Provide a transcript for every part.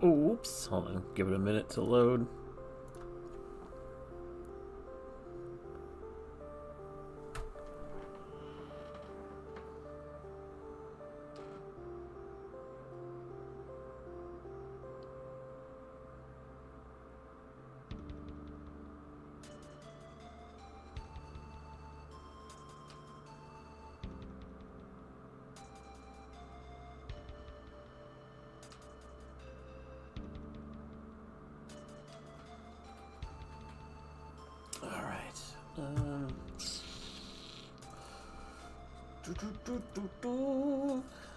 Oops, hold on, give it a minute to load.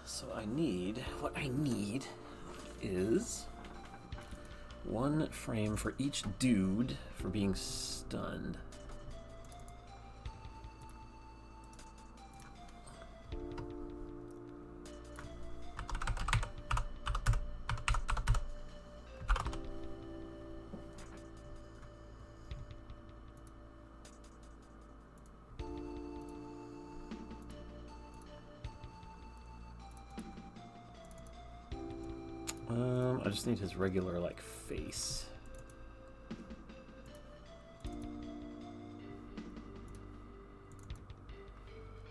So what I need is one frame for each dude for being stunned. I just need his regular, like, face.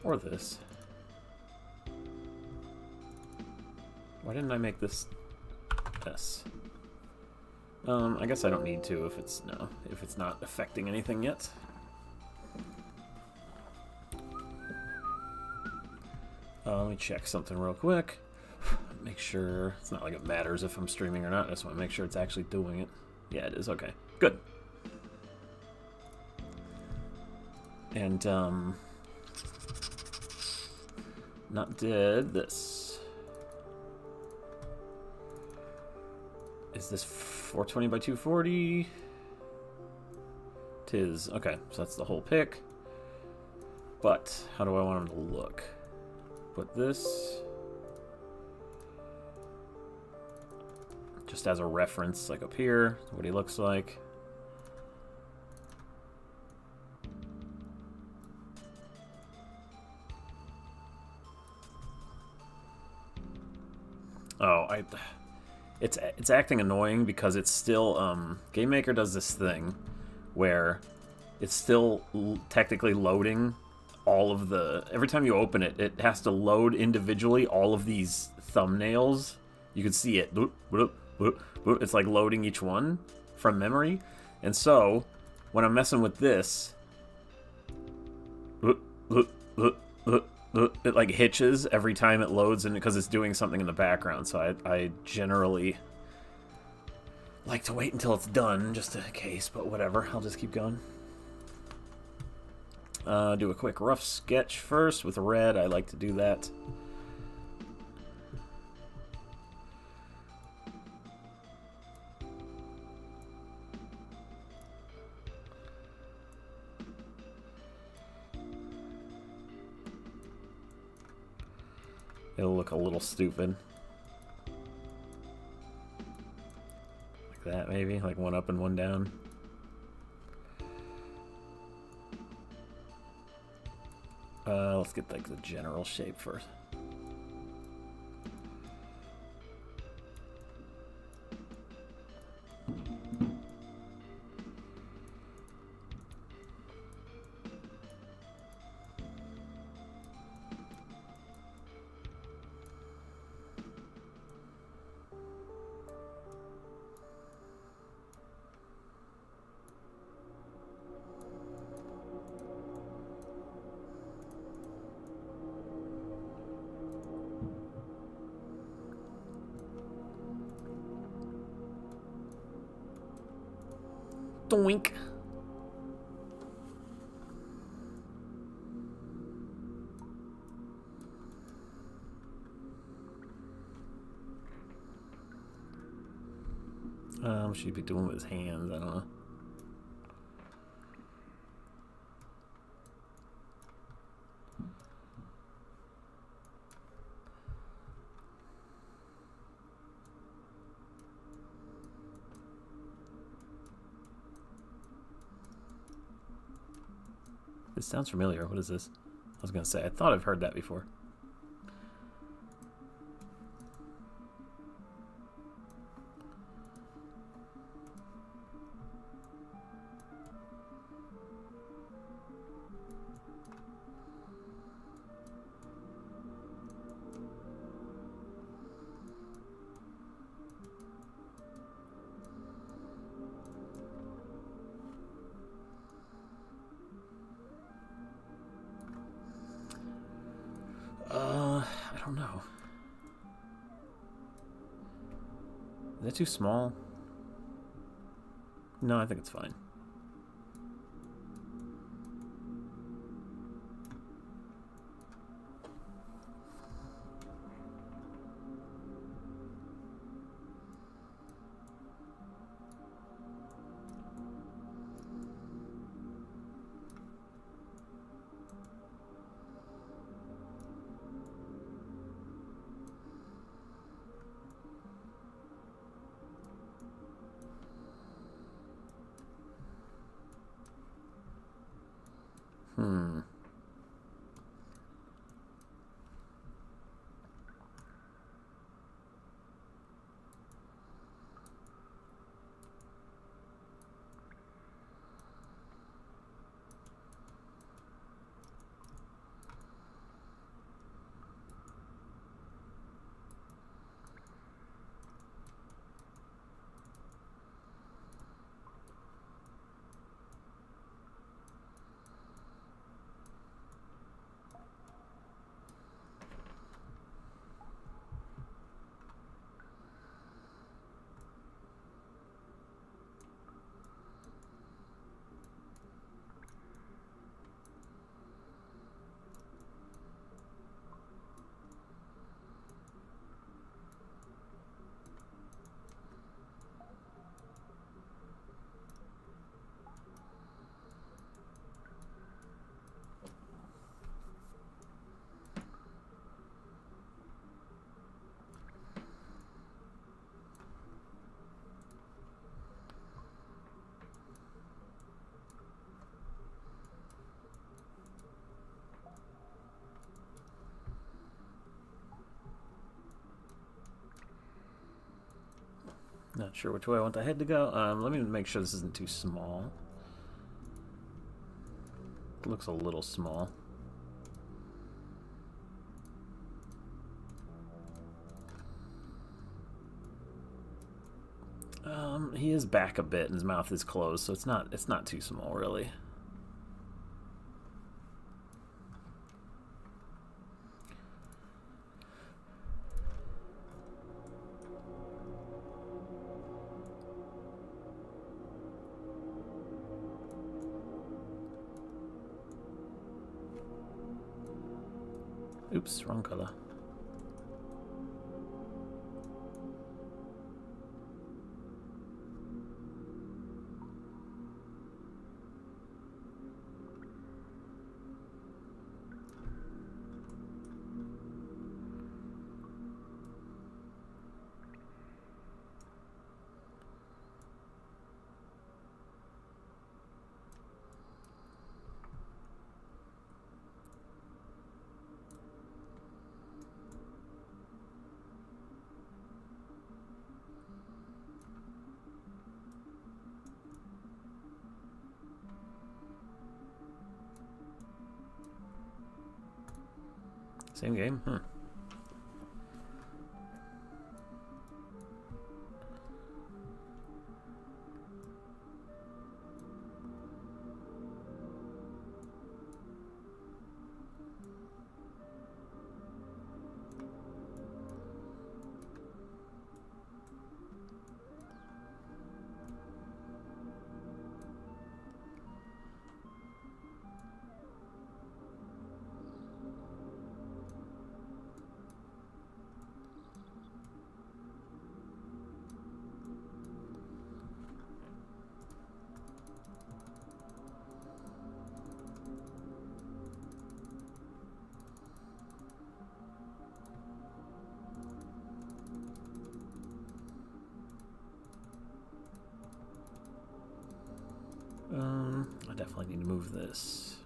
Or this. Why didn't I make this? I guess I don't need to if it's not affecting anything yet. Let me check something real quick. Make sure it's not like it matters if I'm streaming or not. I just want to make sure it's actually doing it. Yeah, it is. Okay, good. And not did this. Is this 420 by 240? Tis. Okay, so that's the whole pick. But how do I want him to look? Put this just as a reference, like up here, what he looks like. Oh, it's acting annoying because it's still Game Maker does this thing where it's still technically loading all of the... Every time you open it, it has to load individually all of these thumbnails. You can see it. It's like loading each one from memory. And so, when I'm messing with this, it like hitches every time it loads, and because it's doing something in the background. So I generally like to wait until it's done, just in case, but whatever. I'll just keep going. Do a quick rough sketch first with red. I like to do that. It'll look a little stupid. Like that, maybe? Like one up and one down. Let's get like the general shape first. Doink. What should he be doing with his hands? I don't know. This sounds familiar. What is this? I was gonna say, I thought I've heard that before. I don't know. Is that too small? No, I think it's fine. Not sure which way I want the head to go. Let me make sure this isn't too small. It looks a little small. He is back a bit and his mouth is closed, so it's not too small really. Oops, wrong color. Same game? Huh. I definitely need to move this.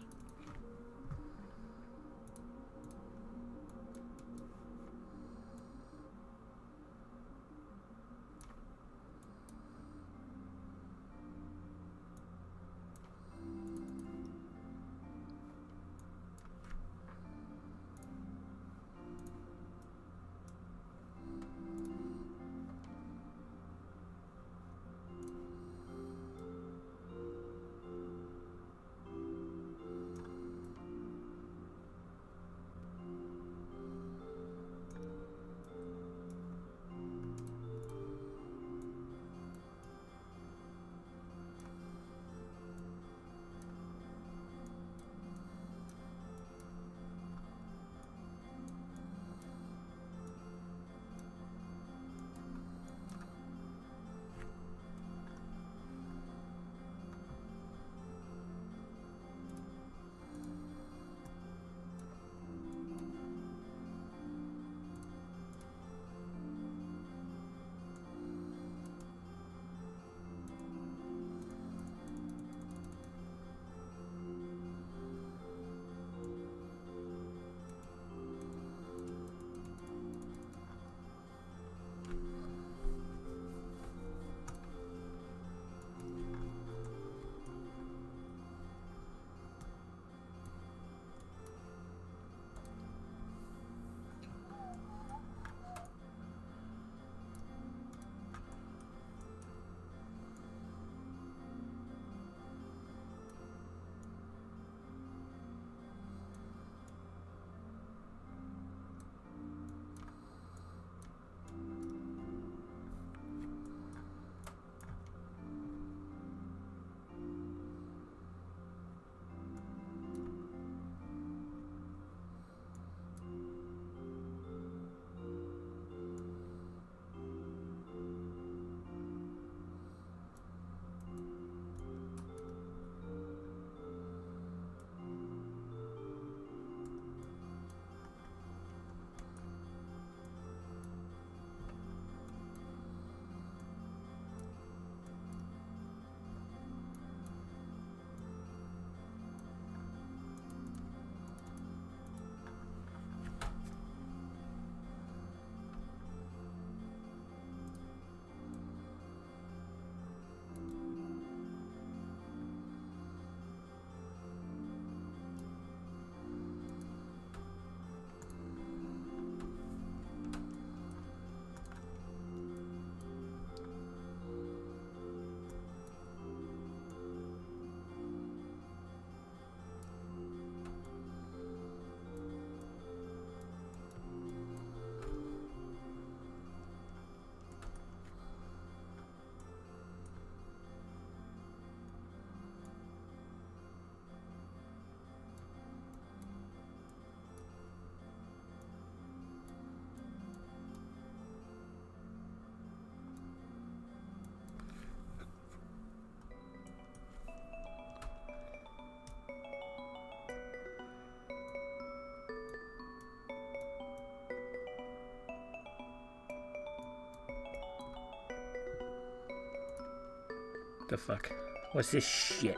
The fuck? What's this shit?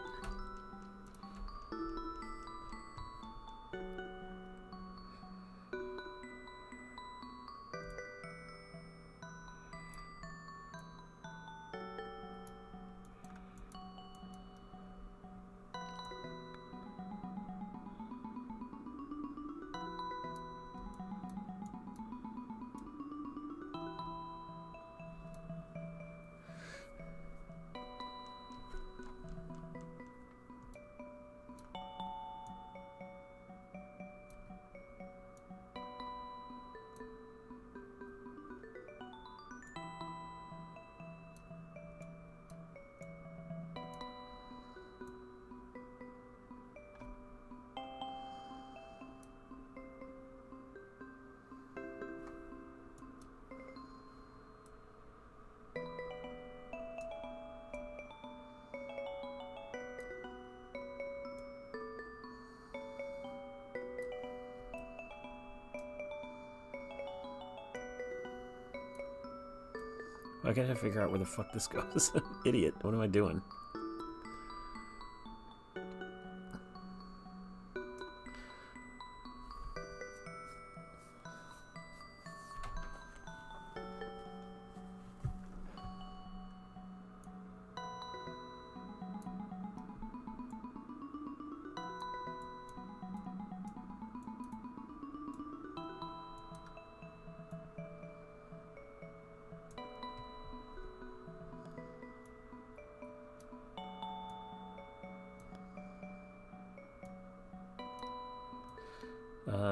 I gotta figure out where the fuck this goes. Idiot. What am I doing?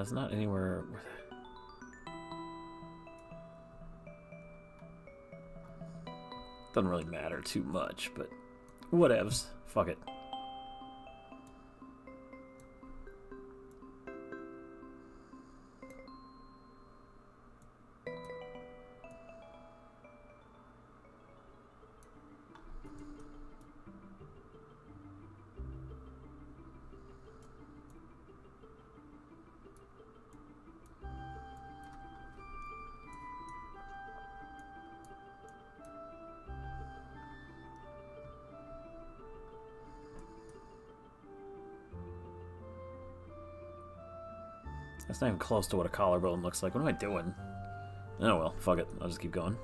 It's not anywhere. Doesn't really matter too much, but whatevs. Fuck it. That's not even close to what a collarbone looks like. What am I doing? Oh well, fuck it. I'll just keep going.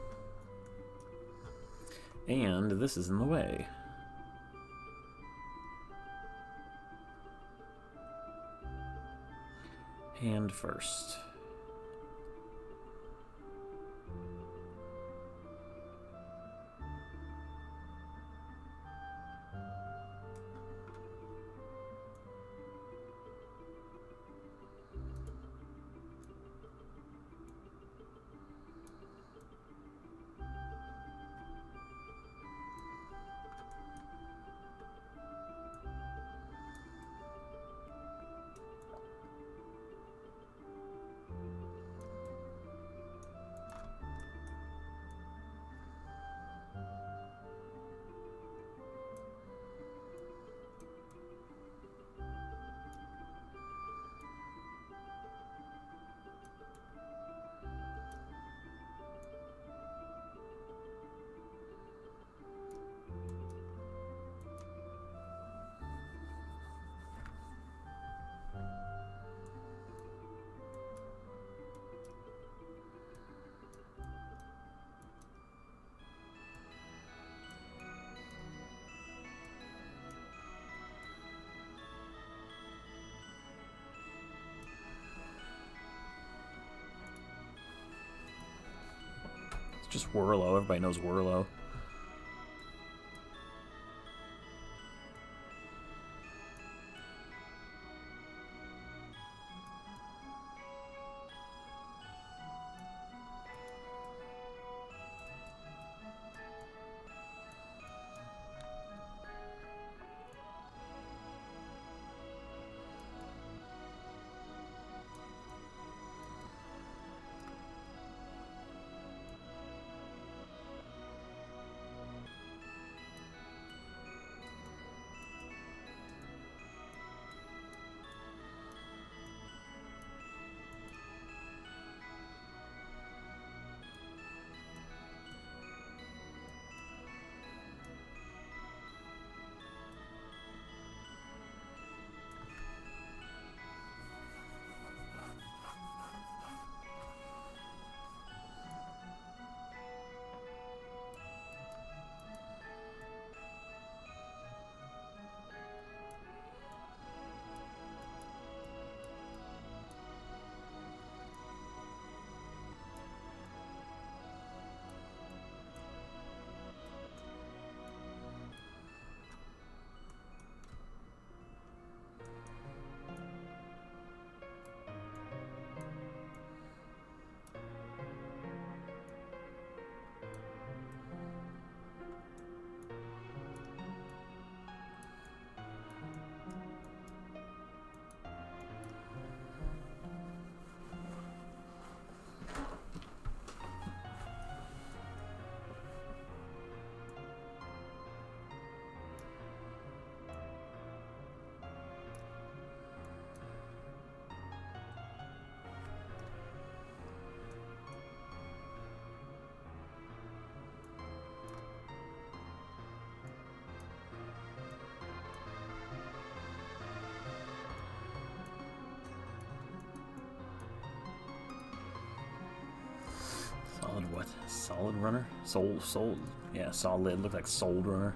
And this is in the way. Hand first. Just Whirlo. Everybody knows Whirlo. Solid runner? Soul. Yeah, solid. Look like soul runner.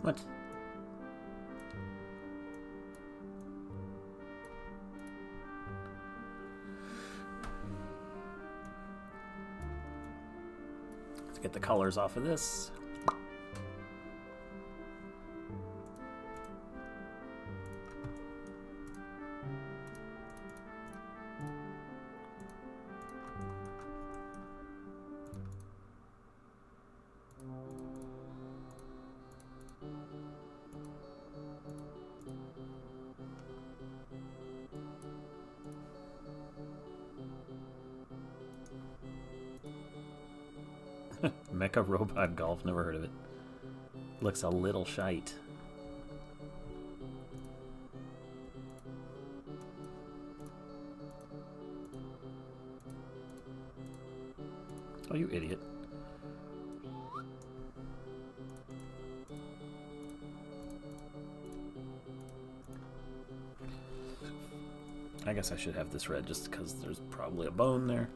What? Let's get the colors off of this. Mecha Robot Golf, never heard of it. Looks a little shite. Oh, you idiot. I guess I should have this red just because there's probably a bone there.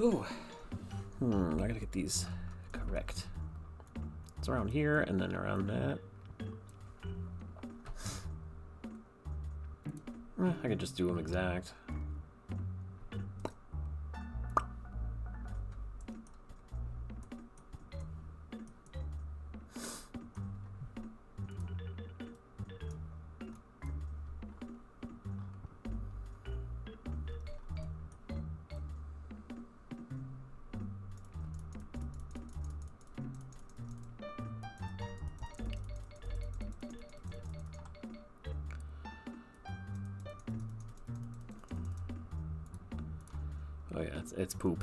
Ooh. I gotta get these correct. It's around here and then around that. I could just do them exact. Oh yeah, it's poop.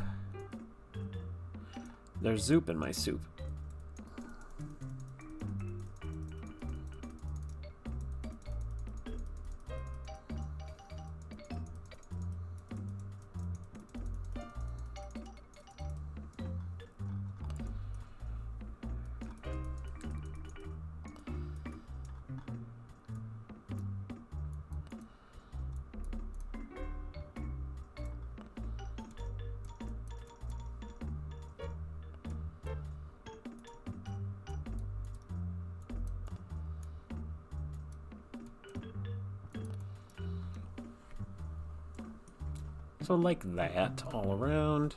There's soup in my soup. So like that all around.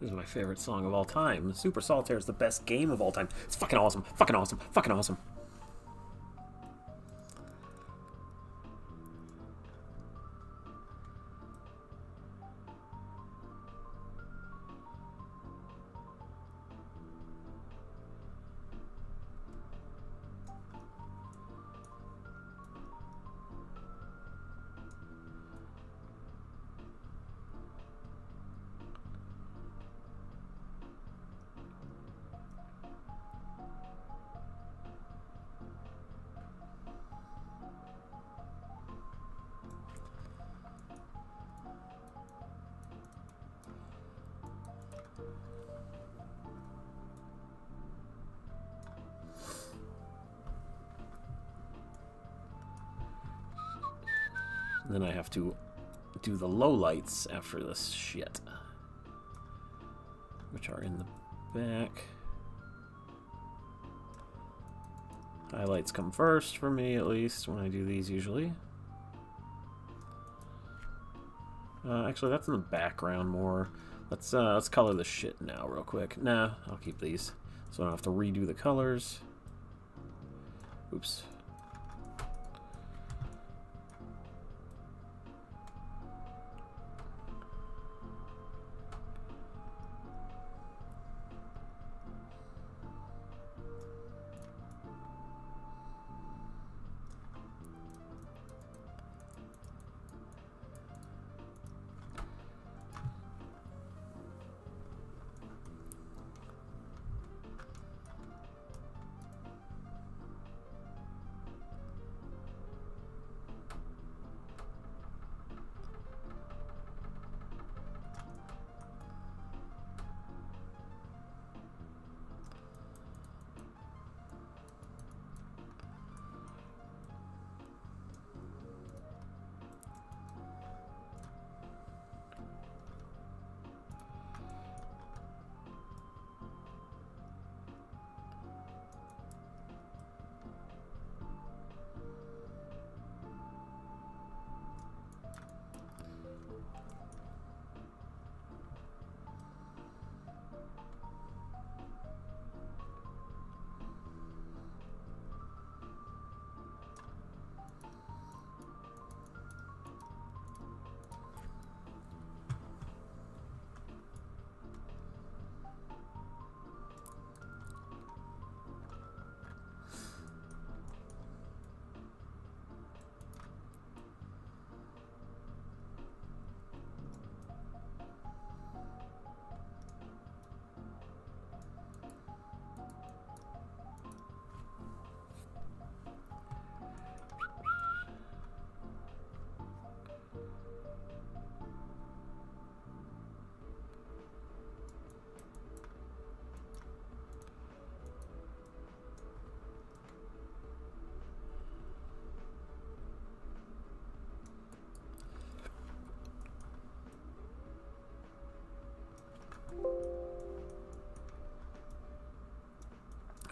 This is my favorite song of all time. Super Solitaire is the best game of all time. It's fucking awesome. Fucking awesome. Fucking awesome. Then I have to do the lowlights after this shit, which are in the back. Highlights come first for me, at least, when I do these usually. Actually, that's in the background more. Let's color this shit now real quick. Nah, I'll keep these, so I don't have to redo the colors. Oops.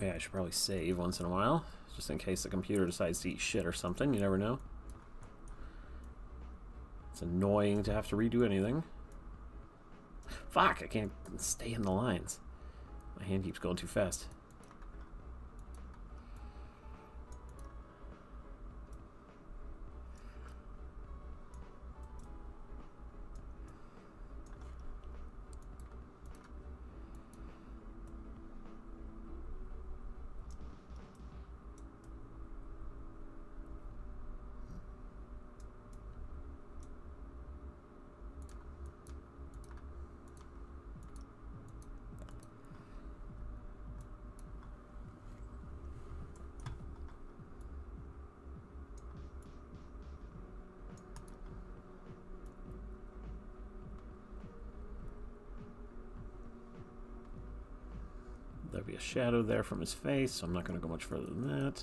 Yeah, I should probably save once in a while, just in case the computer decides to eat shit or something. You never know. It's annoying to have to redo anything. Fuck, I can't stay in the lines. My hand keeps going too fast. There'll be a shadow there from his face, so I'm not going to go much further than that.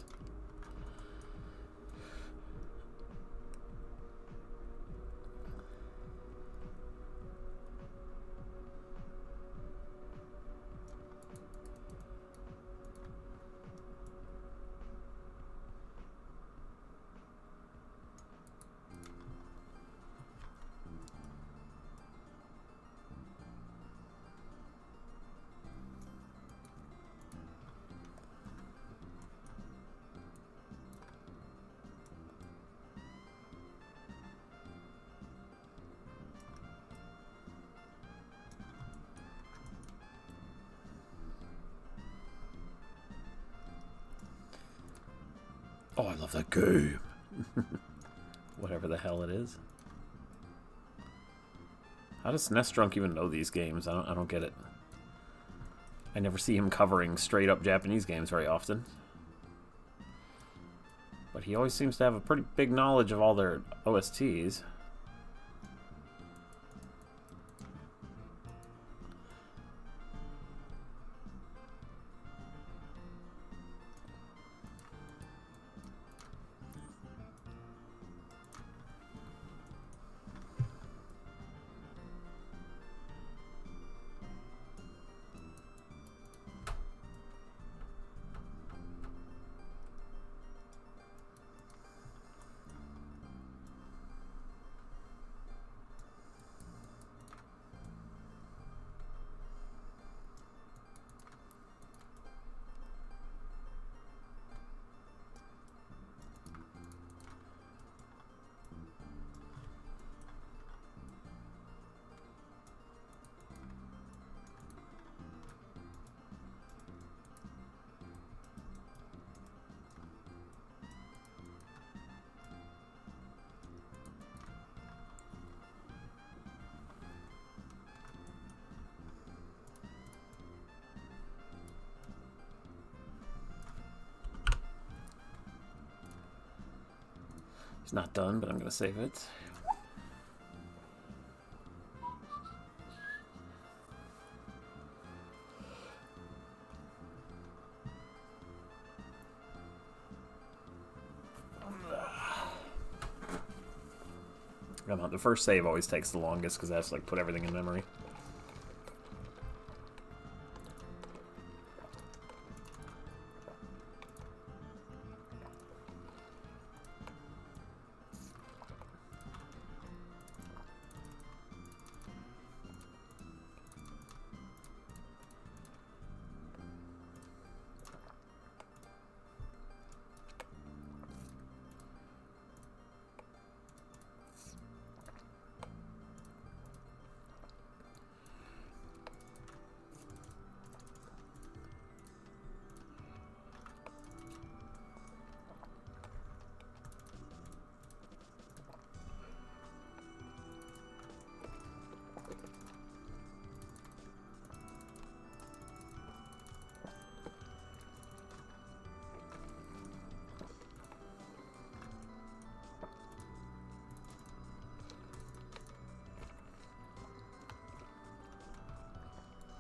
Oh, I love that game. Whatever the hell it is. How does Drunk even know these games? I don't get it. I never see him covering straight up Japanese games very often. But he always seems to have a pretty big knowledge of all their OSTs. It's not done, but I'm going to save it. The first save always takes the longest because I have to like put everything in memory.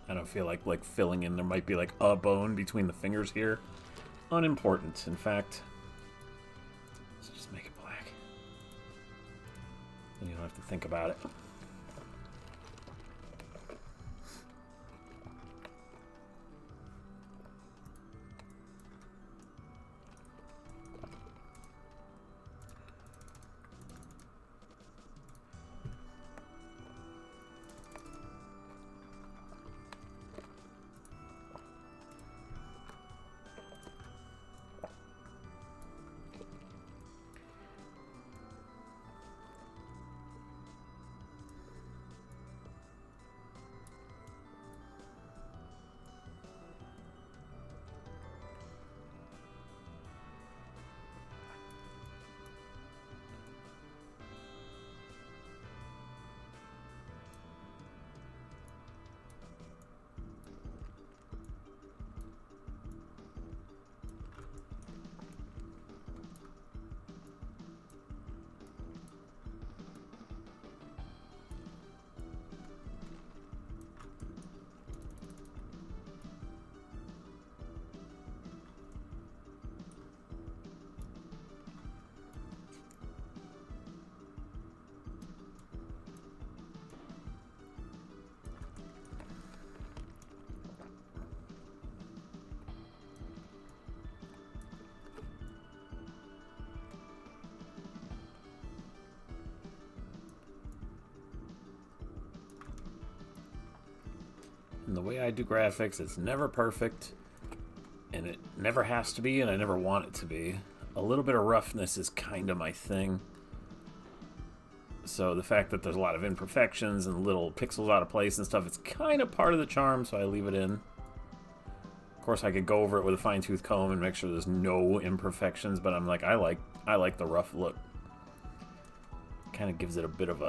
I don't feel like filling in. There might be like a bone between the fingers here. Unimportant, in fact. Let's just make it black. Then you don't have to think about it. And the way I do graphics, it's never perfect, and it never has to be, and I never want it to be. A little bit of roughness is kind of my thing. So the fact that there's a lot of imperfections and little pixels out of place and stuff, it's kind of part of the charm, so I leave it in. course, I could go over it with a fine-tooth comb and make sure there's no imperfections, but I'm like, I like the rough look. Kind of gives it a bit of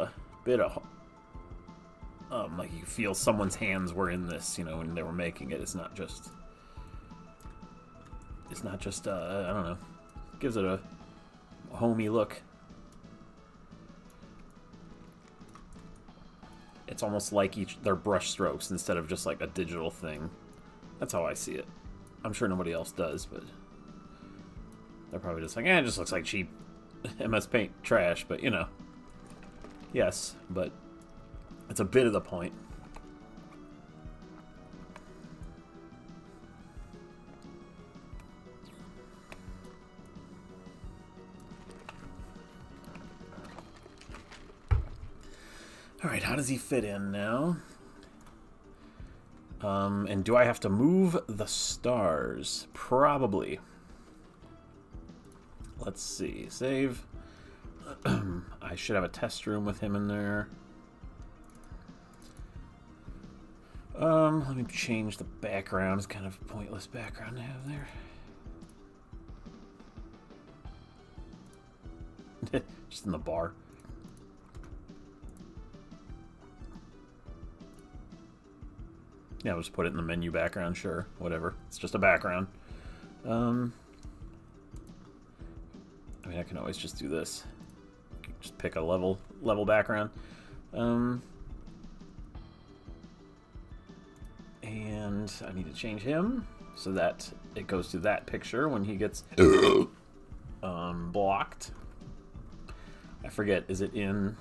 like you feel someone's hands were in this, you know, when they were making it. It's not just I don't know. It gives it a homey look. It's almost like they're brush strokes instead of just like a digital thing. That's how I see it. I'm sure nobody else does, but they're probably just like, it just looks like cheap MS Paint trash, but you know. Yes, but it's a bit of the point. Alright, how does he fit in now? And do I have to move the stars? Probably. Let's see. Save. I should have a test room with him in there. Let me change the background. It's kind of a pointless background to have there. Just in the bar. Yeah, I'll just put it in the menu background, sure. Whatever. It's just a background. I mean, I can always just do this. Just pick a level background. And I need to change him so that it goes to that picture when he gets blocked. I forget, is it in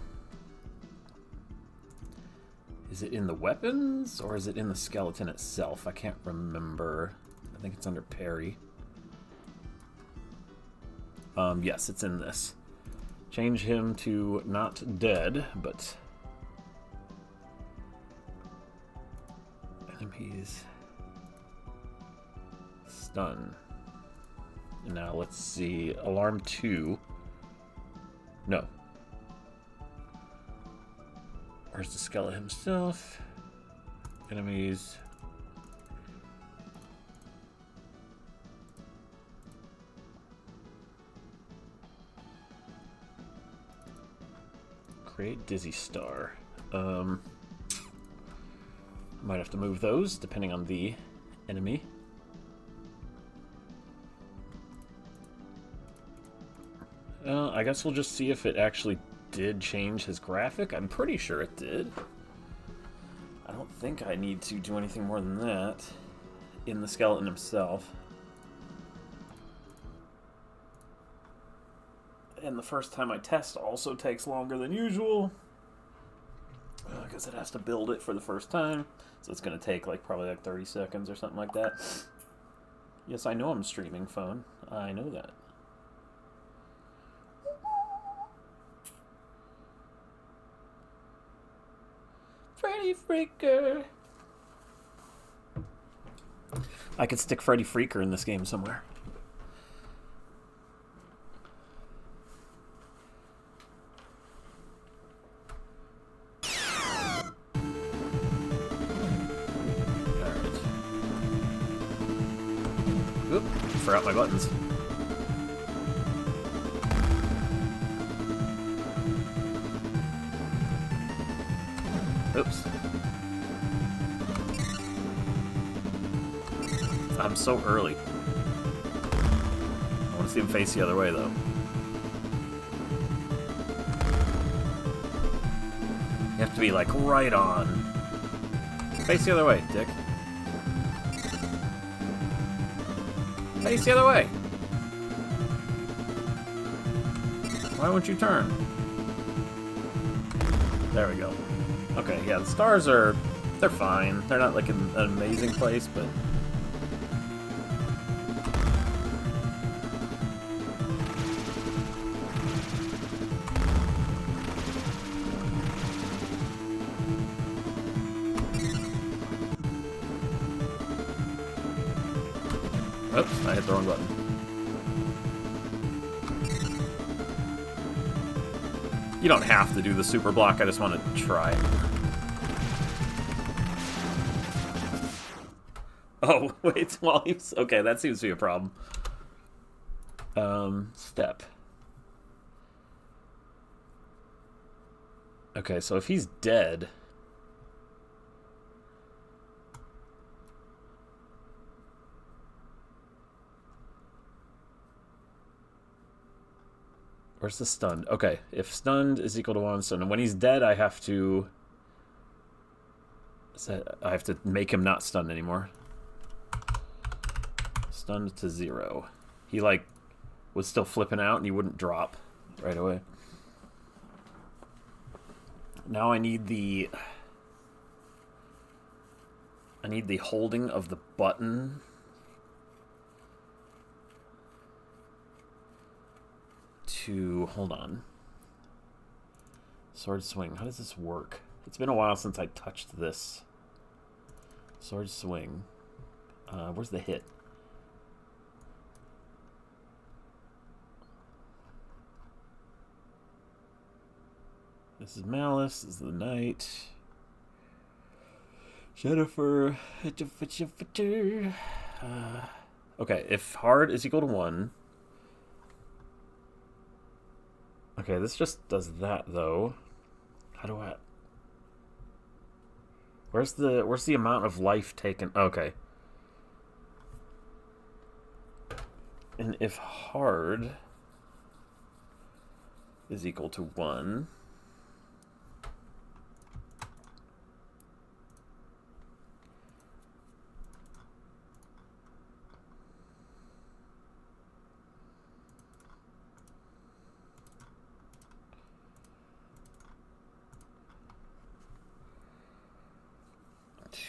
the weapons or is it in the skeleton itself? I can't remember. I think it's under parry. Yes, it's in this. Change him to not dead, but enemies stun. And now let's see. Alarm 2. No. Where's the skeleton himself? Enemies. Create Dizzy Star. Might have to move those depending on the enemy. I guess we'll just see if it actually did change his graphic. I'm pretty sure it did. I don't think I need to do anything more than that in the skeleton himself. And the first time I test also takes longer than usual. Because it has to build it for the first time. So it's going to take probably 30 seconds or something like that. Yes, I know I'm streaming, phone. I know that. Freddy Freaker! I could stick Freddy Freaker in this game somewhere. Oop, forgot my buttons. Oops. I'm so early. I want to see him face the other way, though. You have to be, right on. Face the other way, dick. Face the other way! Why won't you turn? There we go. Okay, yeah, the stars they're fine. They're not an amazing place, but... Oops, I hit the wrong button. You don't have to do the super block, I just want to try. Oh, wait, while he's... Okay, that seems to be a problem. Step. Okay, so if he's dead... Where's the stunned? Okay, if stunned is equal to 1, so when he's dead, I have to... I have to make him not stunned anymore. Stunned to 0. He, like, was still flipping out and he wouldn't drop right away. Now I need the... holding of the button. Hold on. Sword swing. How does this work? It's been a while since I touched this. Sword swing. Where's the hit? This is Malice. This is the Knight. Jennifer. Okay, if hard is equal to 1. Okay, this just does that though. How do I... Where's the amount of life taken? Okay. And if hard is equal to 1,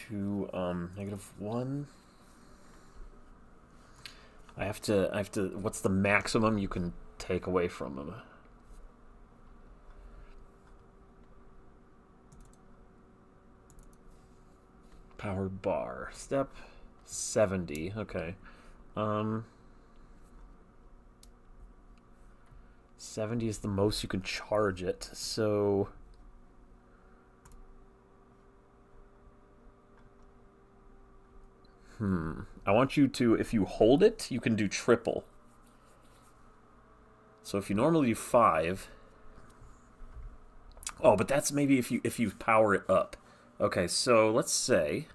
to -1. I have to what's the maximum you can take away from them? Power bar. Step 70. Okay. 70 is the most you can charge it, so I want you to, if you hold it, you can do triple. So if you normally do 5... Oh, but that's maybe if you power it up. Okay, so let's say...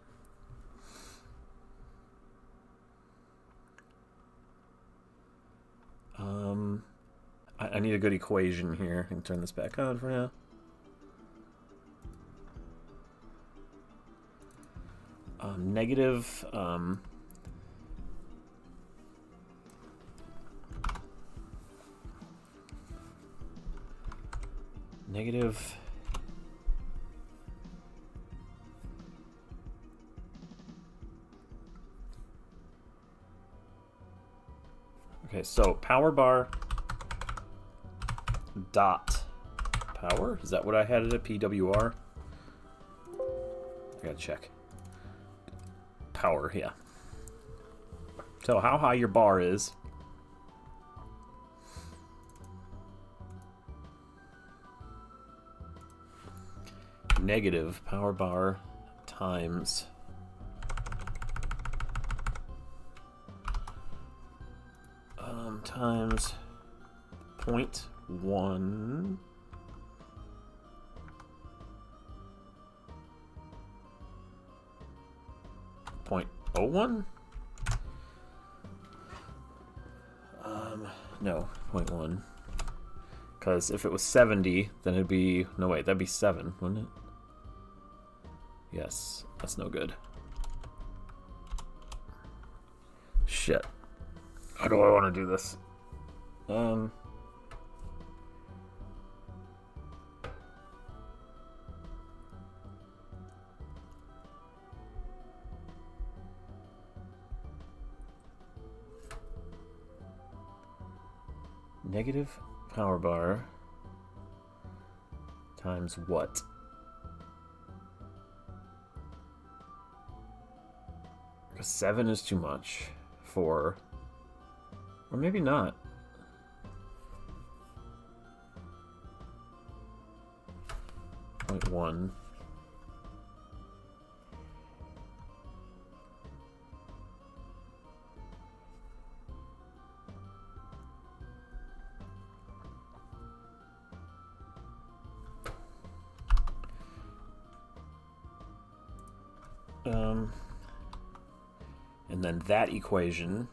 I need a good equation here. I can turn this back on for now. Negative... negative... Okay, so power bar dot power. Is that what I had it at? PWR? I gotta check. Power, yeah. So how high your bar is. Negative power bar times times 0.1 0.01 no 0.1, because if it was 70 then it'd be, no wait, that'd be 7, wouldn't it? Yes, that's no good. Shit. How do I want to do this? Negative power bar times what? Because 7 is too much for... Or maybe not. Point 1. And then that equation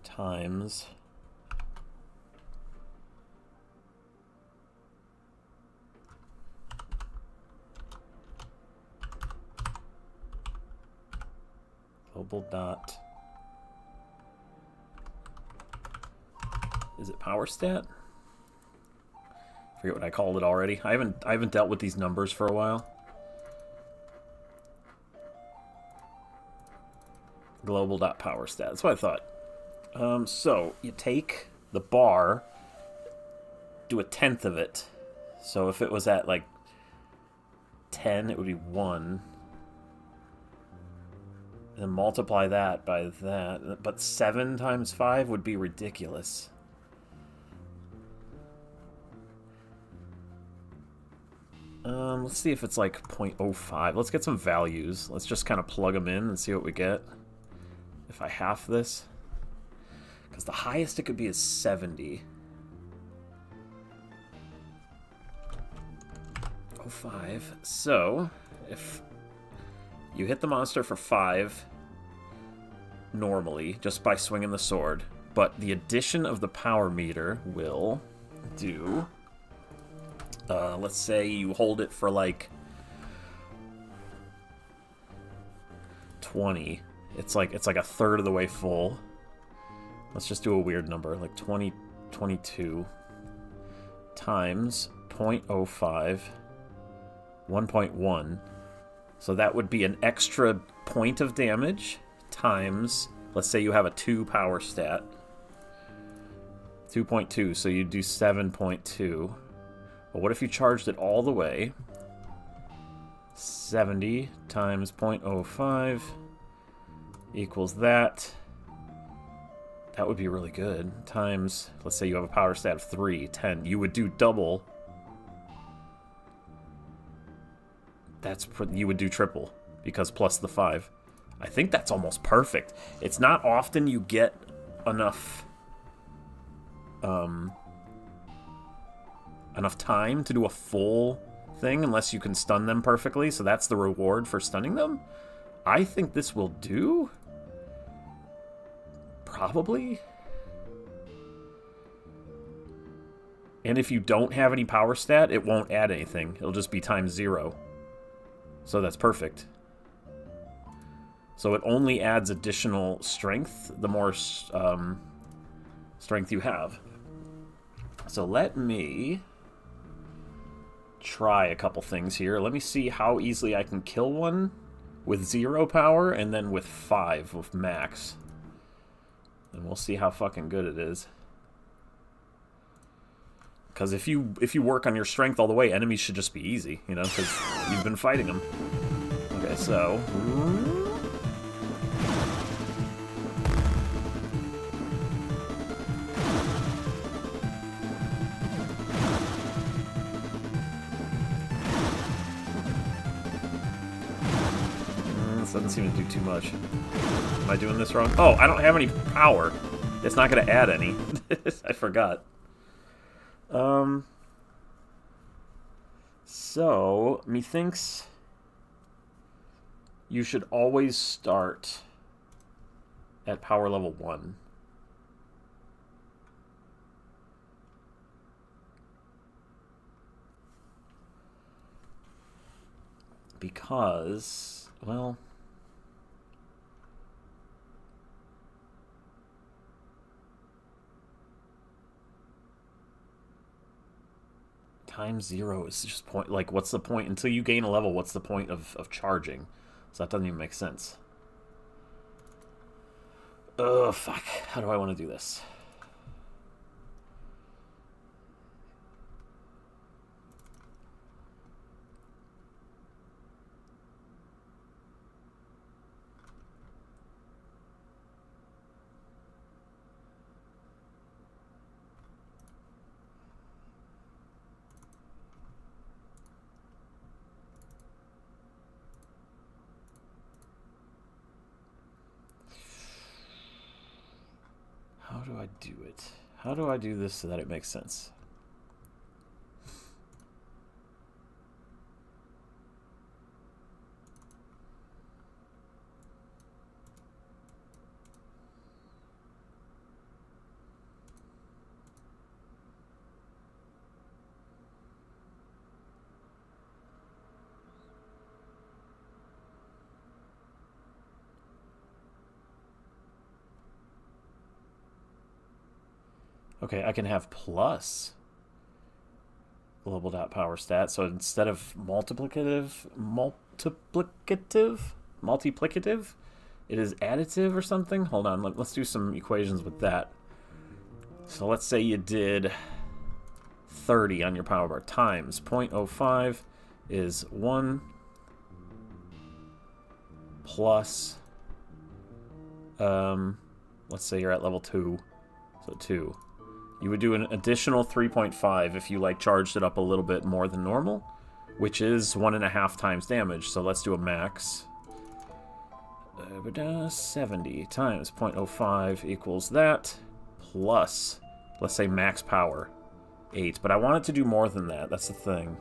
times global dot, is it power stat? Forget what I called it already. I haven't dealt with these numbers for a while. Global dot power stat. That's what I thought. So you take the bar, do a tenth of it. So if it was at like 10, it would be 1. And then multiply that by that. But 7 times 5 would be ridiculous. Let's see if it's like 0.05. Let's get some values. Let's just kind of plug them in and see what we get. If I half this. Because the highest it could be is 70. 0.05. So, if you hit the monster for 5 normally, just by swinging the sword, but the addition of the power meter will do... let's say you hold it for like 20. It's like a third of the way full. Let's just do a weird number, like 22 times 0.05, 1.1. So that would be an extra point of damage times, let's say you have a 2 power stat. 2.2, so you do 7.2. But what if you charged it all the way? 70 times 0.05 equals that. That would be really good. Times, let's say you have a power stat of 3, 10. You would do double. You would do triple, because plus the 5. I think that's almost perfect. It's not often you get enough... enough time to do a full thing unless you can stun them perfectly, so that's the reward for stunning them. I think this will do. Probably. And if you don't have any power stat, it won't add anything. It'll just be times 0. So that's perfect. So it only adds additional strength the more strength you have. So let me try a couple things here. Let me see how easily I can kill one with 0 power and then with 5 with max. And we'll see how fucking good it is. Because if you work on your strength all the way, enemies should just be easy, you know, because you've been fighting them. Okay, so... This doesn't seem to do too much. Am I doing this wrong? Oh, I don't have any power. It's not going to add any. I forgot. So, methinks you should always start at power level 1. Because, well... Times 0 is just point. Like, what's the point? Until you gain a level, what's the point of charging? So that doesn't even make sense. Ugh, fuck. How do I want to do this? How do I do it? How do I do this so that it makes sense? Okay, I can have plus global dot power stat. So instead of multiplicative, it is additive or something. Hold on, let's do some equations with that. So let's say you did 30 on your power bar times 0.05 is 1 plus, let's say you're at level 2, so 2. You would do an additional 3.5 if you like charged it up a little bit more than normal, which is 1.5 times damage. So let's do a max. 70 times 0.05 equals that, plus, let's say max power, 8. But I want it to do more than that, that's the thing.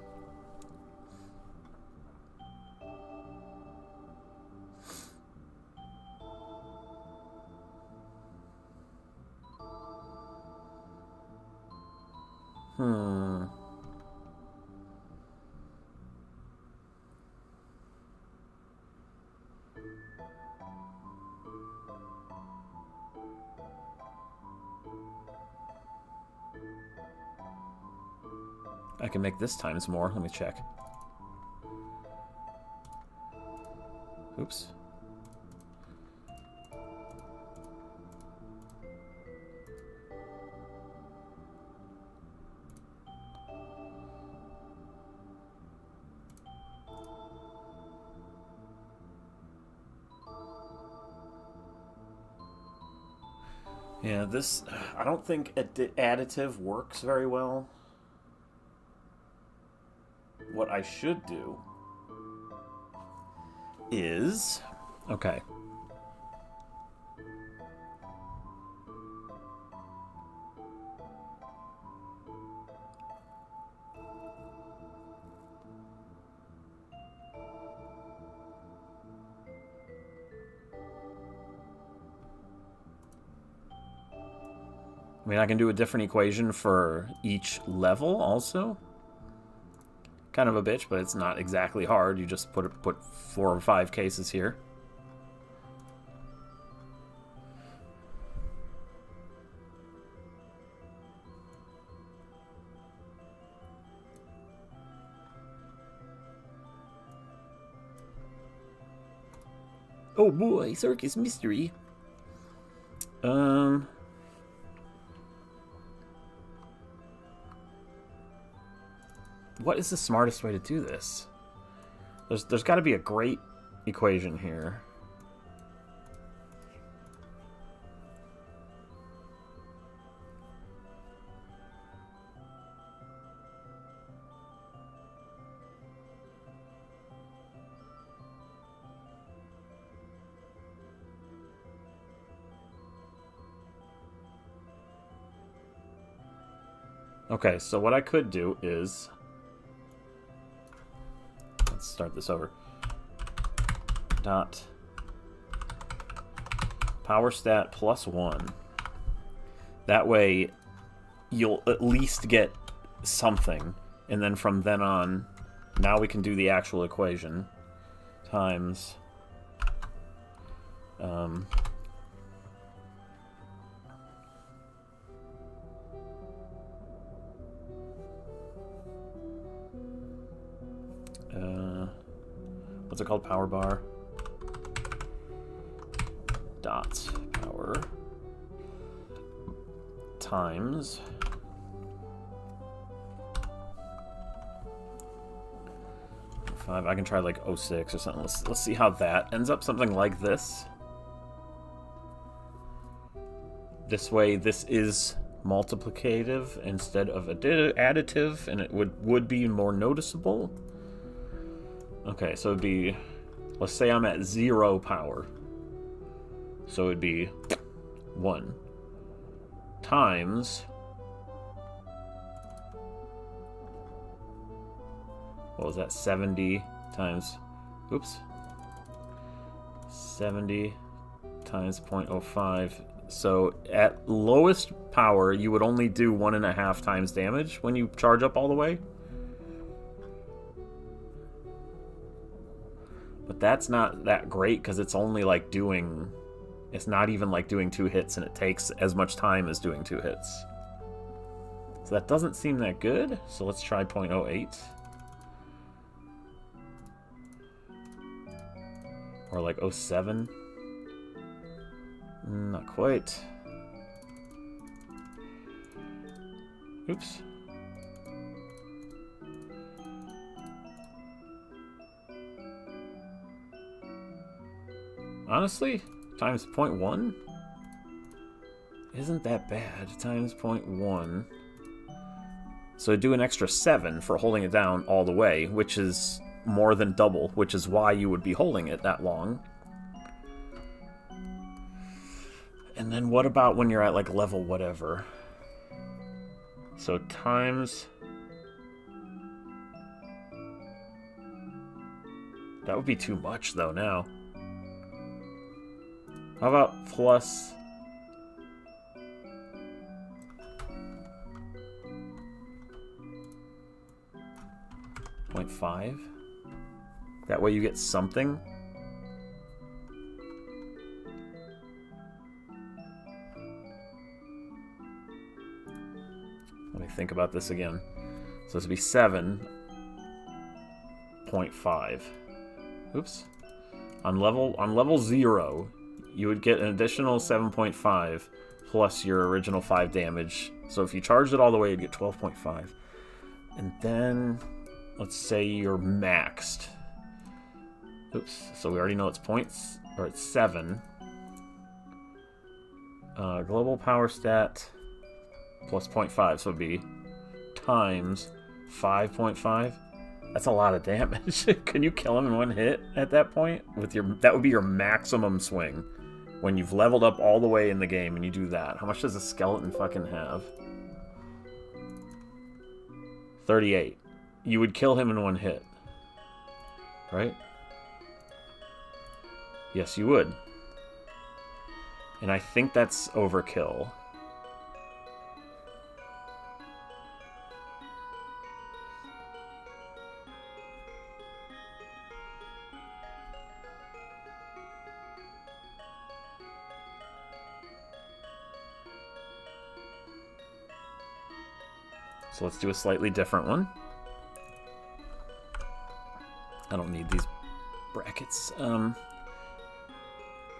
I can make this times more. Let me check. Oops. Yeah, this... I don't think additive works very well. What I should do is... Okay. I mean, I can do a different equation for each level also. Kind of a bitch, but it's not exactly hard. You just put 4 or 5 cases here. Oh boy, circus mystery. What is the smartest way to do this? There's got to be a great equation here. Okay, so what I could do is... Let's start this over. Dot power stat plus 1. That way you'll at least get something, and then from then on, now we can do the actual equation. Times what's it called? Power bar. Dot power times five. I can try like 06 or something. Let's see how that ends up. Something like this. This way, this is multiplicative instead of additive, and it would be more noticeable. Okay, so it'd be, let's say I'm at 0 power. So it'd be 1 times, what was that, 70 times, oops, 70 times 0.05. So at lowest power, you would only do 1.5 times damage when you charge up all the way. But that's not that great because it's only like doing... It's not even like doing 2 hits, and it takes as much time as doing 2 hits. So that doesn't seem that good. So let's try 0.08. Or like 0.07. Not quite. Oops. Honestly, times 0.1 isn't that bad. Times 0.1. So do an extra 7 for holding it down all the way, which is more than double, which is why you would be holding it that long. And then what about when you're at like level whatever? So times... That would be too much though now. How about plus... 0.5? That way you get something. Let me think about this again. So this would be 7.5. Oops. On level 0, you would get an additional 7.5 plus your original 5 damage. So if you charged it all the way, you'd get 12.5. And then, let's say you're maxed. Oops. So we already know it's points, or it's 7. Global power stat plus 0.5, so it'd be times 5.5. That's a lot of damage. Can you kill him in one hit at that point? With your, that would be your maximum swing. When you've leveled up all the way in the game and you do that. How much does a skeleton fucking have? 38. You would kill him in one hit. Right? Yes, you would. And I think that's overkill. So let's do a slightly different one. I don't need these brackets.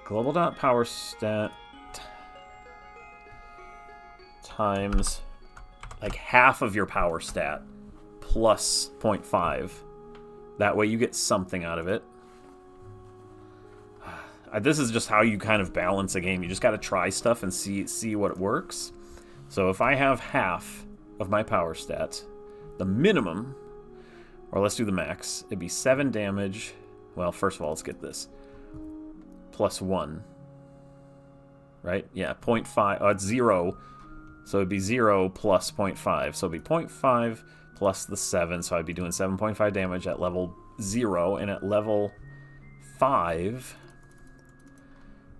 Global dot power stat times like half of your power stat plus 0.5. That way you get something out of it. This is just how you kind of balance a game. You just got to try stuff and see what works. So if I have half of my power stats, the minimum, or let's do the max, it'd be 7 damage. Well, first of all, let's get this. Plus 1. Right? Yeah, 0.5. Oh, it's 0. So it'd be 0 plus 0.5. So it'd be 0.5 plus the 7. So I'd be doing 7.5 damage at level 0. And at level 5,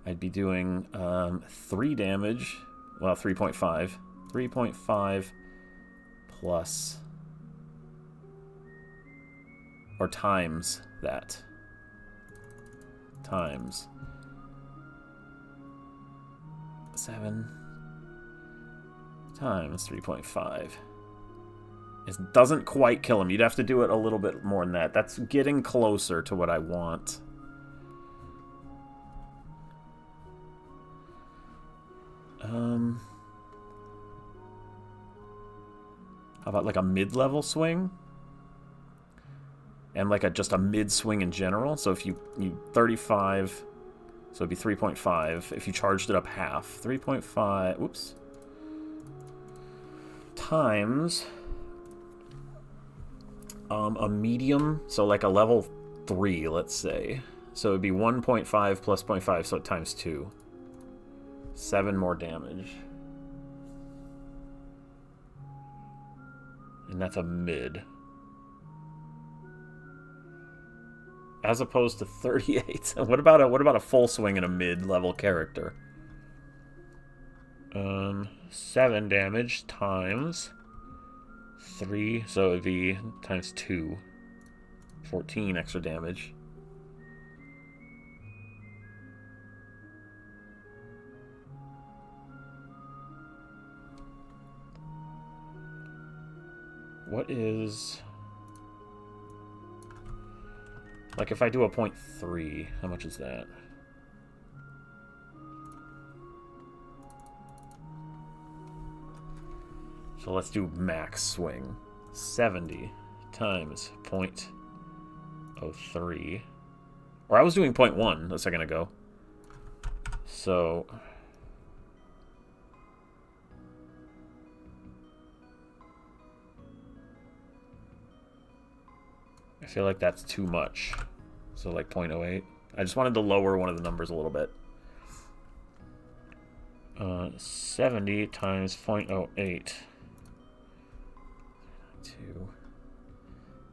I'd be doing 3 damage. Well, 3.5. 3.5 plus... or times that. Times 7 times 3.5. It doesn't quite kill him. You'd have to do it a little bit more than that. That's getting closer to what I want. How about like a mid-level swing? And like just a mid-swing in general. So if you 35, so it'd be 3.5. If you charged it up half, 3.5, whoops. Times a medium, so like a level 3, let's say. So it'd be 1.5 plus 0.5, so times 2. 7 more damage. And that's a mid. As opposed to 38. What about a full swing in a mid-level character? 7 damage times 3, so it'd be times 2. 14 extra damage. what is... Like, if I do a 0.3, how much is that? So let's do max swing. 70 times 0.03. Or I was doing 0.1 a second ago. So... I feel like that's too much. So like 0.08. I just wanted to lower one of the numbers a little bit. 70 times 0.08. 2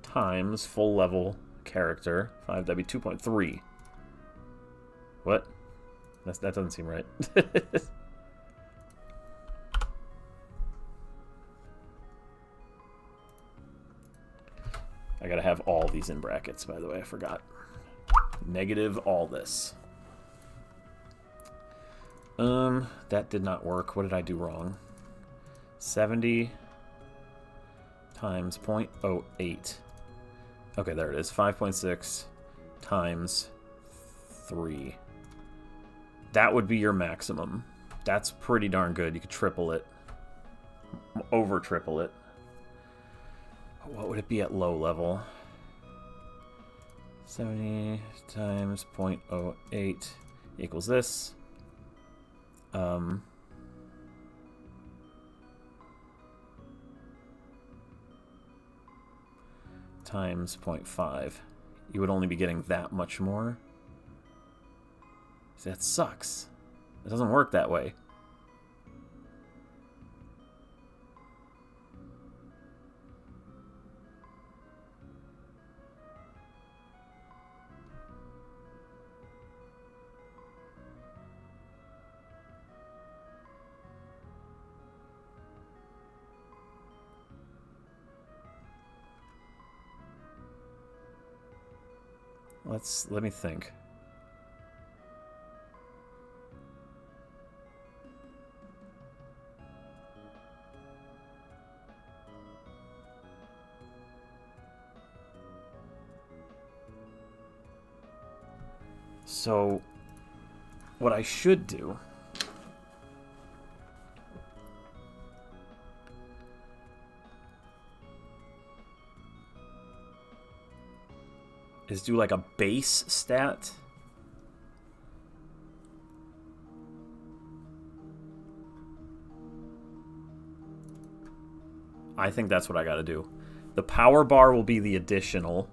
times full level character. 5, that'd be 2.3. What? That doesn't seem right. I gotta have all these in brackets, by the way, I forgot. Negative all this. That did not work. What did I do wrong? 70 times 0.08. Okay, there it is. 5.6 times 3. That would be your maximum. That's pretty darn good. You could triple it. Over triple it. What would it be at low level? 70 times 0.08 equals this. Times 0.5. You would only be getting that much more. See, that sucks. It doesn't work that way. Let me think. So, what I should do is do like a base stat. I think that's what I gotta do. The power bar will be the additional.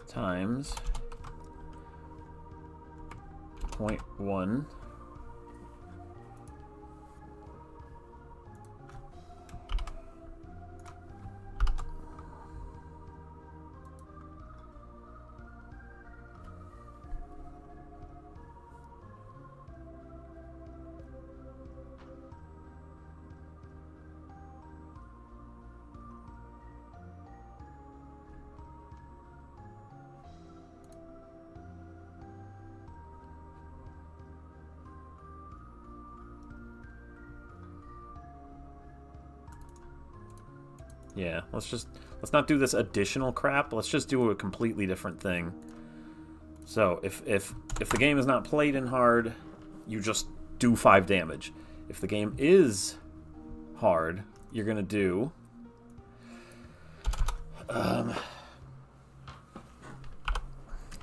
Times 0.1. Yeah, let's not do this additional crap. Let's just do a completely different thing. So, if the game is not played in hard, you just do 5 damage. If the game is hard, you're gonna do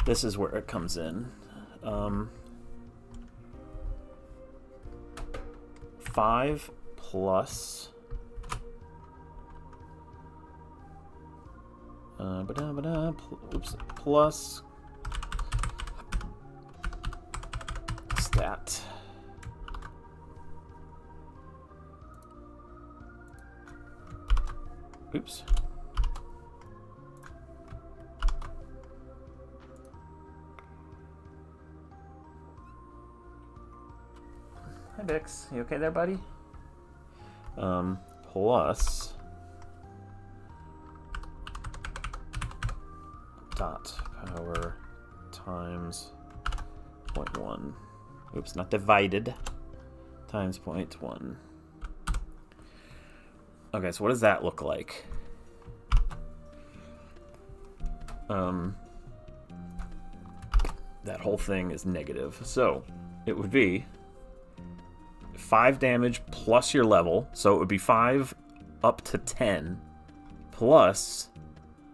this is where it comes in. 5 plus plus stat. Oops. Hi, Bix. You okay there, buddy? Plus dot power times 0.1. Oops, not divided. Times 0.1. Okay, so what does that look like? That whole thing is negative. So it would be 5 damage plus your level. So it would be 5 up to 10 plus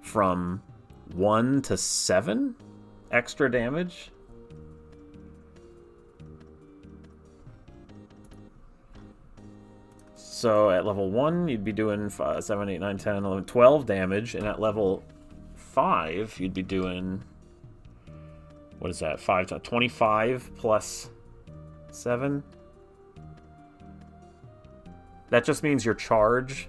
from 1 to 7 extra damage. So at level 1, you'd be doing 5, 7, 8, 9, 10, 11, 12 damage. And at level 5, you'd be doing... What is that? 25 plus 7? That just means your charge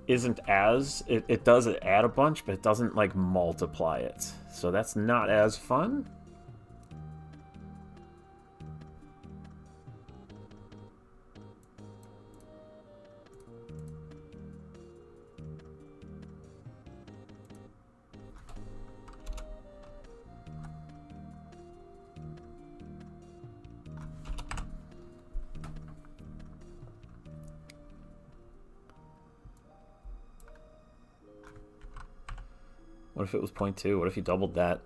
isn't as... It does add a bunch, but it doesn't, like, multiply it. So that's not as fun. What if it was 0.2? What if you doubled that?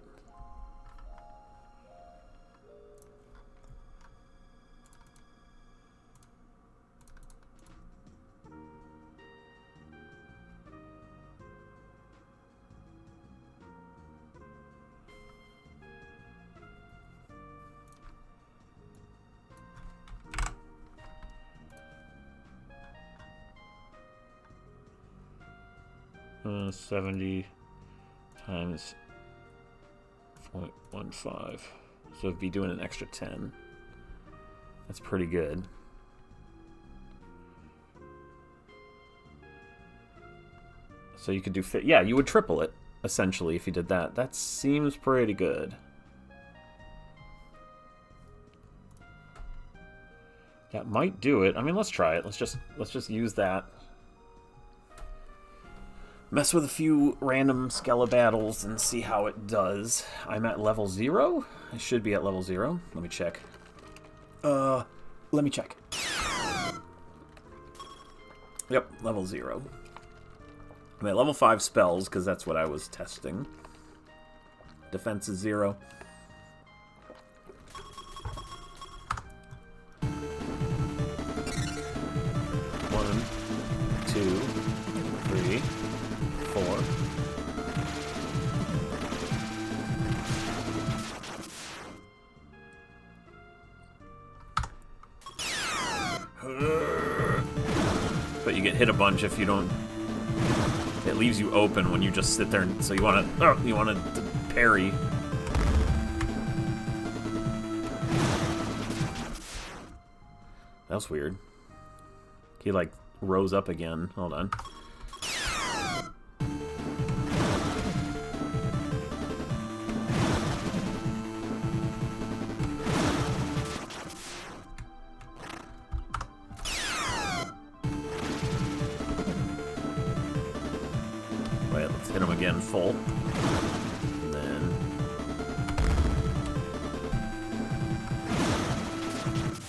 Uh, 70 times 0.15. So it'd be doing an extra 10. That's pretty good. So you could do... Yeah, you would triple it, essentially, if you did that. That seems pretty good. That might do it. I mean, let's try it. Let's just use that. Mess with a few random Skella battles and see how it does. I'm at level 0? I should be at level 0. Let me check. Let me check. Yep, level 0. I'm at level 5 spells, because that's what I was testing. Defense is 0. One, 2, 3, 4. But you get hit a bunch if you don't. It leaves you open when you just sit there, and so you want to parry. That was weird. He like rose up again. Hold on. Wait, let's hit him again full. And then...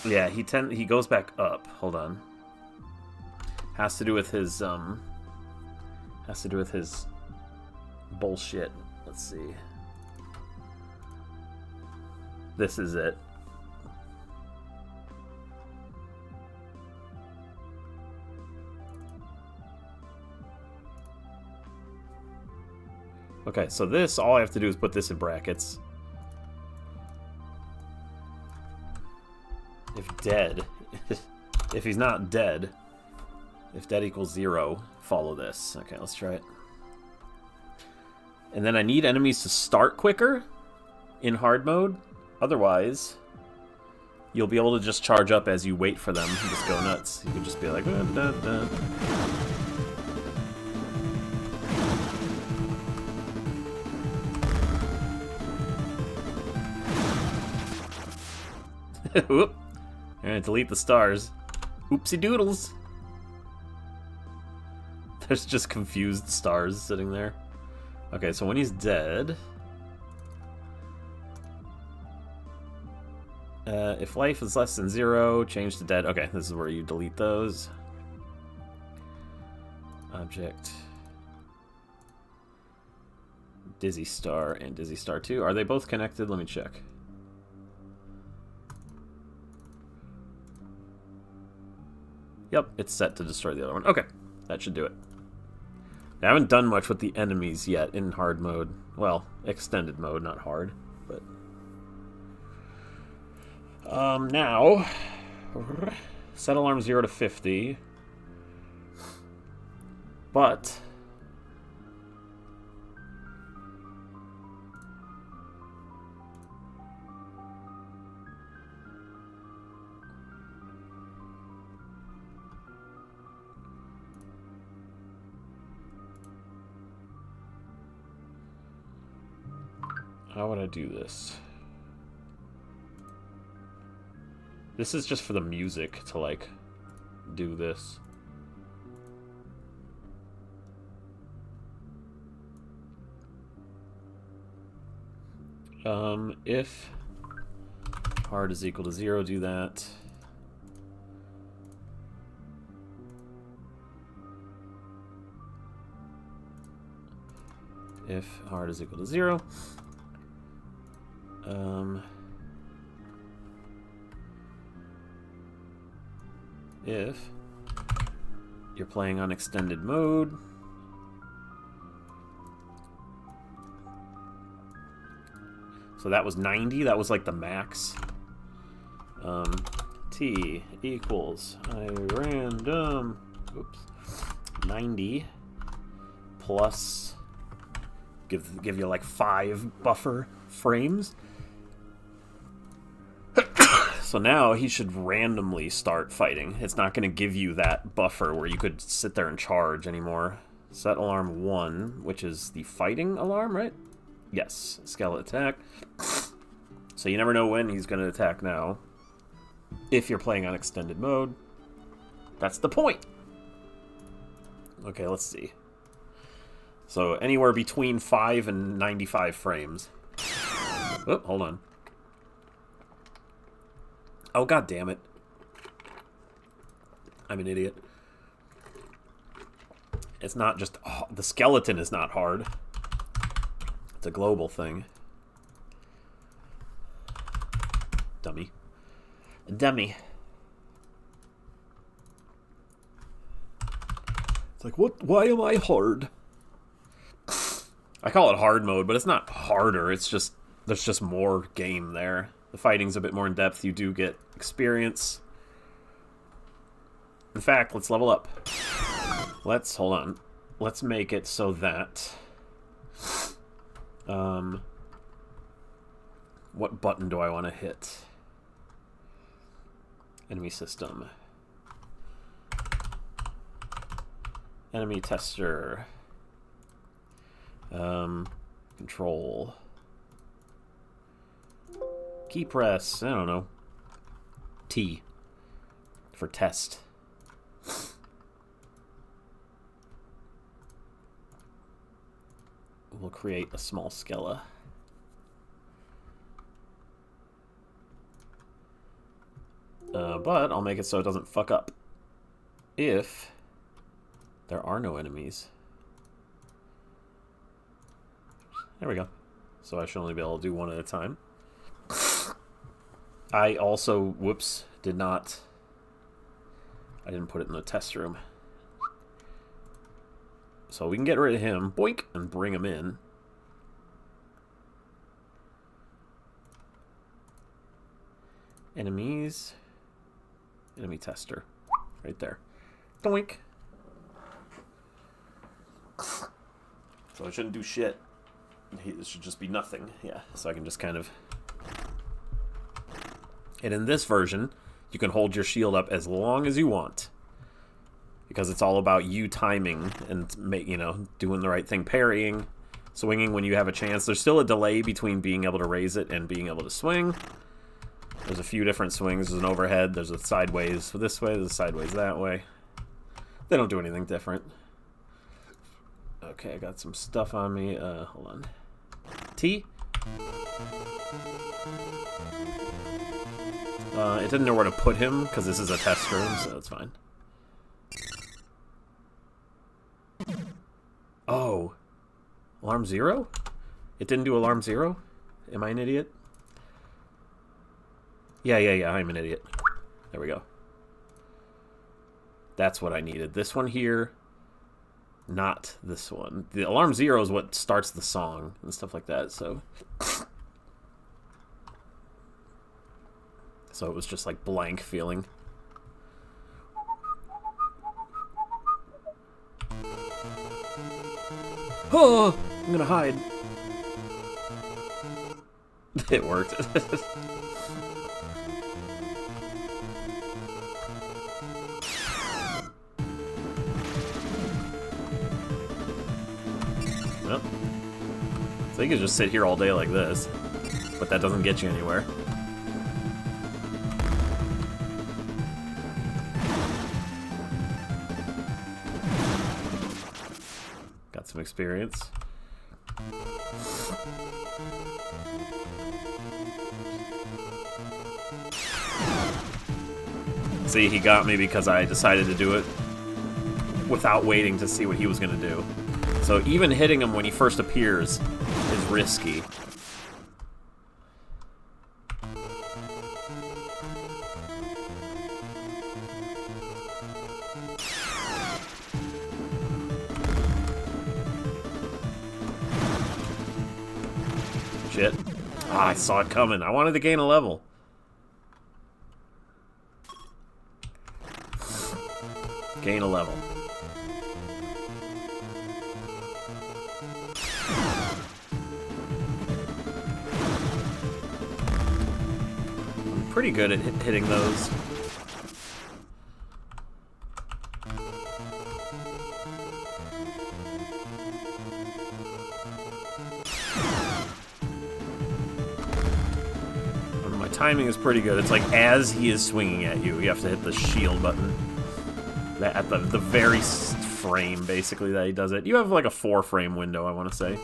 Yeah, he goes back up. Hold on. Has to do with his bullshit. Let's see. This is it. Okay, so this, all I have to do is put this in brackets. If dead, if he's not dead, if dead equals 0, follow this. Okay, let's try it. And then I need enemies to start quicker in hard mode. Otherwise, you'll be able to just charge up as you wait for them and just go nuts. You can just be like... Whoop. Alright, delete the stars. Oopsie doodles. There's just confused stars sitting there. Okay, so when he's dead... if life is less than 0, change to dead. Okay, this is where you delete those. Object. Dizzy Star and Dizzy Star 2. Are they both connected? Let me check. Yep, it's set to destroy the other one. Okay, that should do it. I haven't done much with the enemies yet in hard mode. Well, extended mode, not hard, but... now... set alarm 0 to 50. But... how would I do this? This is just for the music to, like, do this. If hard is equal to 0, do that. If hard is equal to 0. If you're playing on extended mode, so that was 90, that was like the max. T equals a random, oops, 90 plus, give you like 5 buffer frames. So now he should randomly start fighting. It's not going to give you that buffer where you could sit there and charge anymore. Set alarm 1, which is the fighting alarm, right? Yes, skeleton attack. So you never know when he's going to attack now. If you're playing on extended mode. That's the point. Okay, let's see. So anywhere between 5 and 95 frames. Oh, hold on. Oh, god damn it. I'm an idiot. It's not just... oh, the skeleton is not hard. It's a global thing. Dummy. Dummy. It's like, what? Why am I hard? I call it hard mode, but it's not harder. It's just... there's just more game there. The fighting's a bit more in depth. You do get experience. In fact, let's level up. Let's, hold on. Let's make it so that... what button do I want to hit? Enemy system. Enemy tester. Control. Key press, I don't know. T for test. We'll create a small skella. But I'll make it so it doesn't fuck up. If there are no enemies. There we go. So I should only be able to do one at a time. I also, whoops, I didn't put it in the test room. So we can get rid of him, boink, and bring him in. Enemies. Enemy tester. Right there. Doink. So it shouldn't do shit. It should just be nothing. Yeah, so I can just kind of... And in this version, you can hold your shield up as long as you want. Because it's all about you timing and, you know, doing the right thing. Parrying, swinging when you have a chance. There's still a delay between being able to raise it and being able to swing. There's a few different swings. There's an overhead. There's a sideways this way. There's a sideways that way. They don't do anything different. Okay, I got some stuff on me. Hold on. T? It didn't know where to put him, because this is a test room, so that's fine. Oh. Alarm 0? It didn't do alarm 0? Am I an idiot? Yeah, I'm an idiot. There we go. That's what I needed. This one here, not this one. The alarm 0 is what starts the song and stuff like that, so... So it was just like blank feeling. Oh, I'm gonna hide. It worked. Well, so you can just sit here all day like this, but that doesn't get you anywhere. Got some experience. See, he got me because I decided to do it without waiting to see what he was going to do. So even hitting him when he first appears is risky. Shit. Ah, I saw it coming. I wanted to gain a level. Gain a level. I'm pretty good at hitting those. My timing is pretty good. It's like as he is swinging at you, you have to hit the shield button. At the very frame, basically, that he does it. You have like a 4-frame window, I want to say.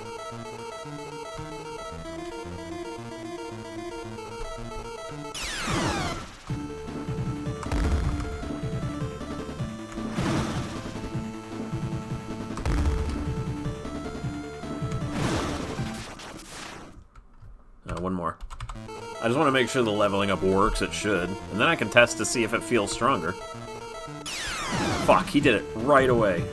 One more. I just want to make sure the leveling up works. It should. And then I can test to see if it feels stronger. Fuck, he did it right away.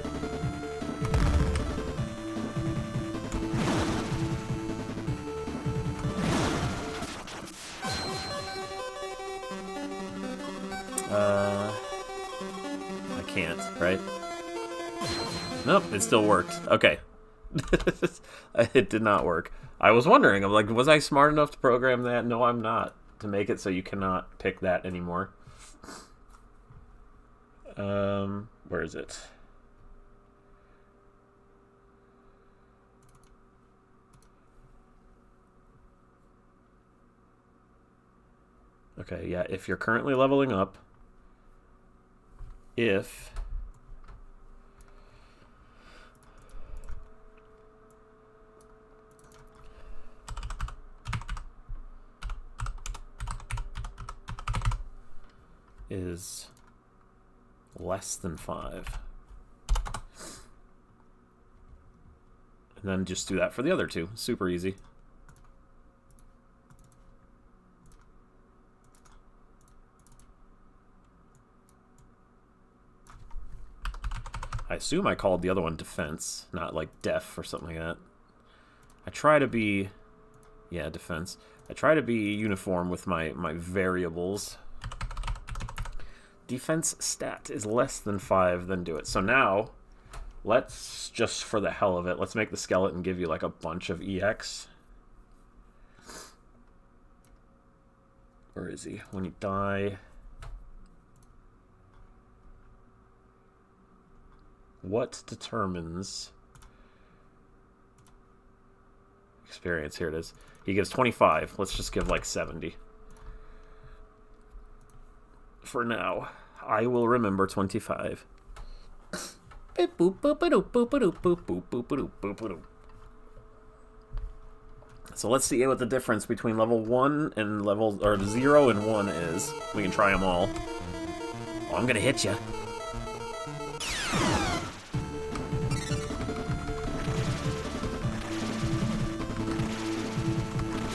I can't, right? Nope, it still worked. Okay. It did not work. I was wondering, I'm like, was I smart enough to program that? No, I'm not. To make it so you cannot pick that anymore. Where is it? Okay, yeah, if you're currently leveling up, if is less than 5. And then just do that for the other two. Super easy. I assume I called the other one defense, not like def or something like that. I try to be... Yeah, defense. I try to be uniform with my variables. Defense stat is less than 5, then do it. So now, let's, just for the hell of it, let's make the skeleton give you like a bunch of EX. Where is he? When you die... What determines... Experience, here it is. He gives 25. Let's just give like 70. For now. I will remember 25. So let's see what the difference between level 1 and level... or 0 and 1 is. We can try them all. Oh, I'm gonna hit you. You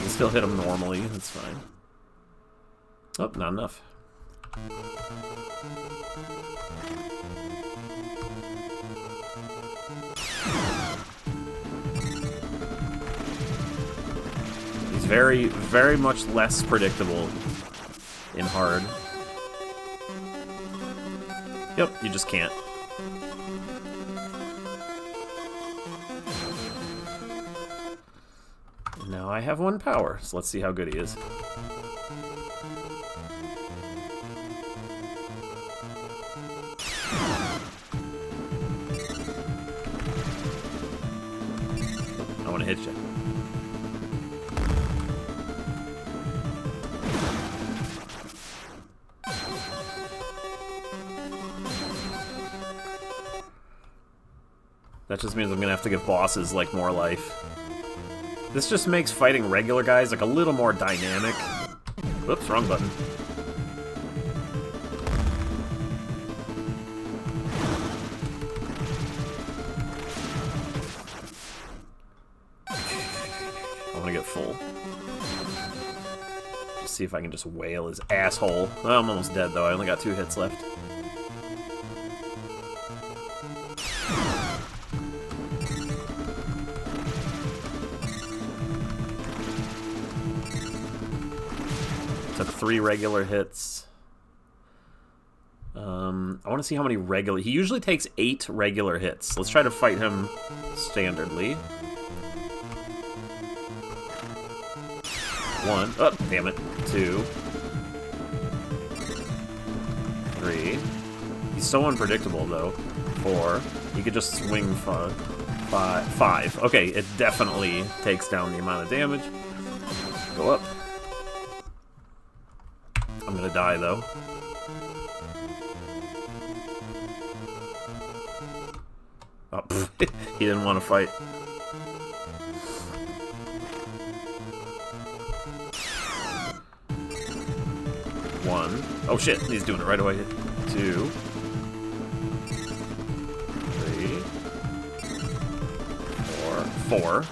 can still hit them normally, that's fine. Oh, not enough. He's very, very much less predictable in hard. Yep, you just can't. Now I have 1 power, so let's see how good he is. I want to hit you. That just means I'm gonna have to give bosses, like, more life. This just makes fighting regular guys, like, a little more dynamic. Whoops, wrong button. I want to get full. Just see if I can just wail his asshole. Oh, I'm almost dead, though. I only got 2 hits left. Took 3 regular hits. I want to see how many regular... He usually takes 8 regular hits. Let's try to fight him standardly. 1. Oh, damn it. 2. 3. He's so unpredictable, though. 4. He could just swing 5. Okay, it definitely takes down the amount of damage. Go up. I'm gonna die, though. Oh, he didn't want to fight. One. Oh shit, he's doing it right away. 2. 3. 4.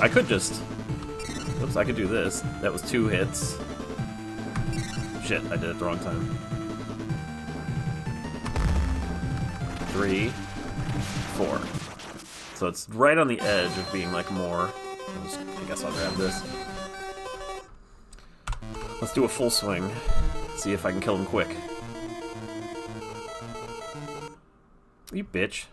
I could just... Oops, I could do this. That was 2 hits. Shit, I did it the wrong time. 3, 4. So it's right on the edge of being, like, more... I guess I'll grab this. Let's do a full swing. See if I can kill him quick. You bitch.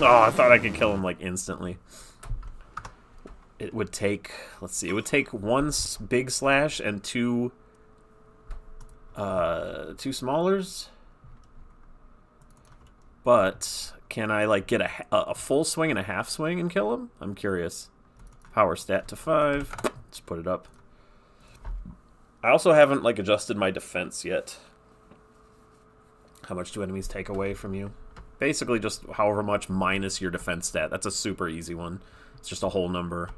Oh, I thought I could kill him, like, instantly. It would take... Let's see. It would take 1 big slash and 2... 2 smallers? But can I, like, get a full swing and a half swing and kill him? I'm curious. Power stat to 5. Let's put it up. I also haven't, like, adjusted my defense yet. How much do enemies take away from you? Basically just however much minus your defense stat. That's a super easy one. It's just a whole number.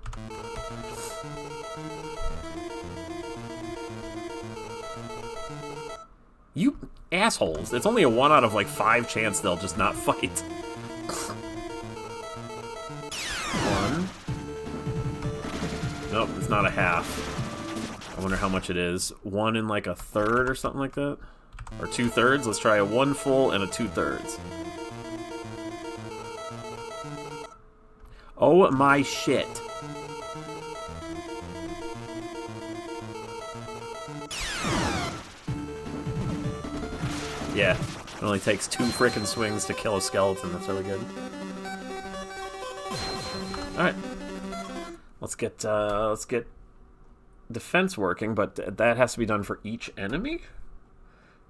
You assholes. It's only a 1 out of, like, 5 chance they'll just not fight. 1. Nope, it's not a half. I wonder how much it is. 1 and, like, a third or something like that? Or 2/3? Let's try a 1 full and a 2/3. Oh my shit. Yeah, it only takes 2 frickin' swings to kill a skeleton. That's really good. Alright. let's get defense working, but that has to be done for each enemy.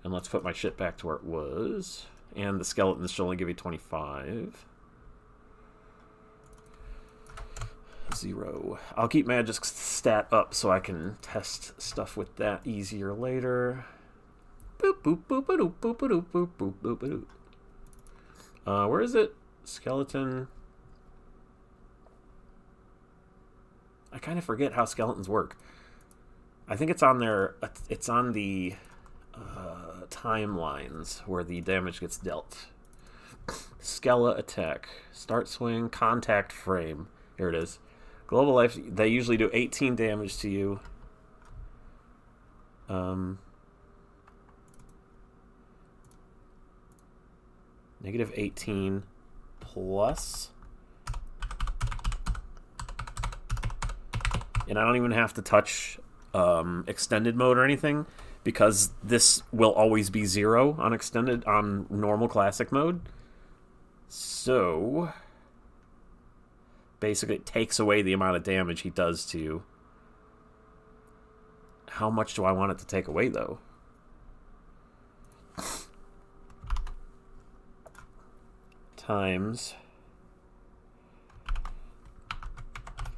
And let's put my shit back to where it was. And the skeletons should only give you 25. 0. I'll keep magic stat up so I can test stuff with that easier later. Boop boop boop boop boop boop boop boop boop boop. Where is it? Skeleton. I kind of forget how skeletons work. I think it's on there. It's on the timelines where the damage gets dealt. Skella attack. Start swing. Contact frame. Here it is. Global life. They usually do 18 damage to you. Negative 18 plus. And I don't even have to touch extended mode or anything, because this will always be 0 on normal classic mode. So basically it takes away the amount of damage he does to you. How much do I want it to take away, though? Times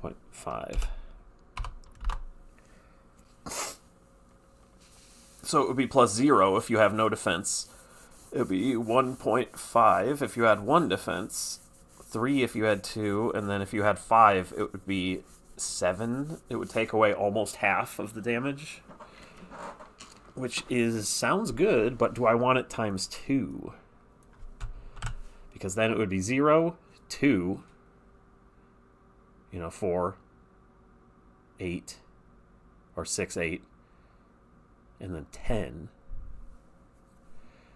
0.5. So it would be plus 0 if you have no defense. It would be 1.5 if you had 1 defense, 3 if you had 2, and then if you had 5, it would be 7. It would take away almost half of the damage, which sounds good, but do I want it times 2? Because then it would be 0, 2, 4, 8, or 6, 8. And then 10.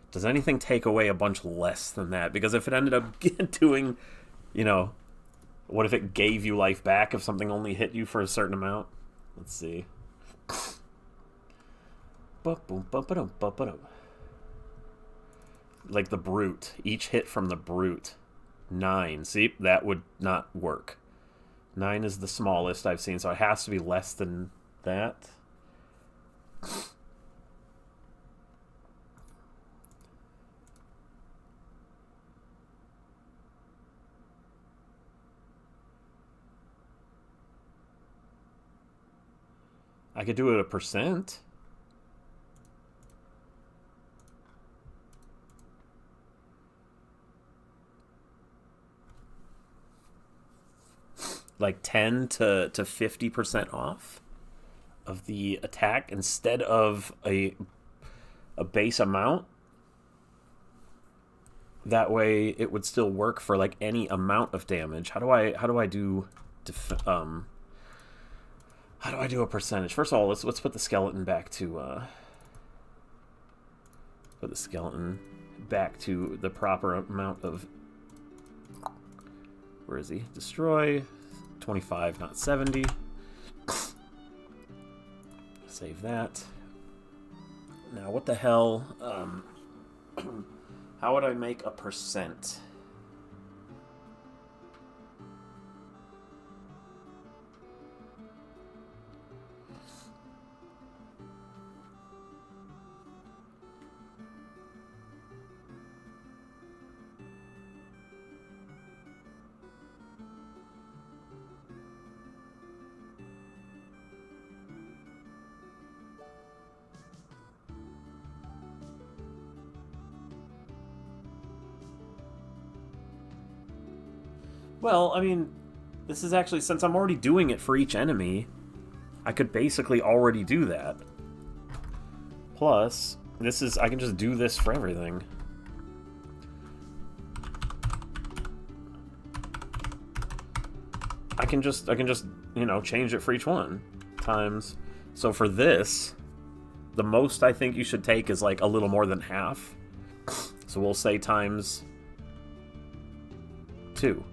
Does anything take away a bunch less than that? Because if it ended up doing, what if it gave you life back if something only hit you for a certain amount? Let's see. Like the brute. Each hit from the brute. 9. See, that would not work. 9 is the smallest I've seen, so it has to be less than that. I could do it a percent. Like 10 to 50% off of the attack instead of a base amount. That way it would still work for like any amount of damage. How do I do how do I do a percentage? First of all, let's put the skeleton back to the proper amount of. Where is he? Destroy. 25, not 70. Save that. Now, what the hell? How would I make a percent? Well, I mean, this is actually, since I'm already doing it for each enemy, I could basically already do that. Plus, I can just do this for everything. I can just, change it for each one. Times. So for this, the most I think you should take is like a little more than half. So we'll say times 2.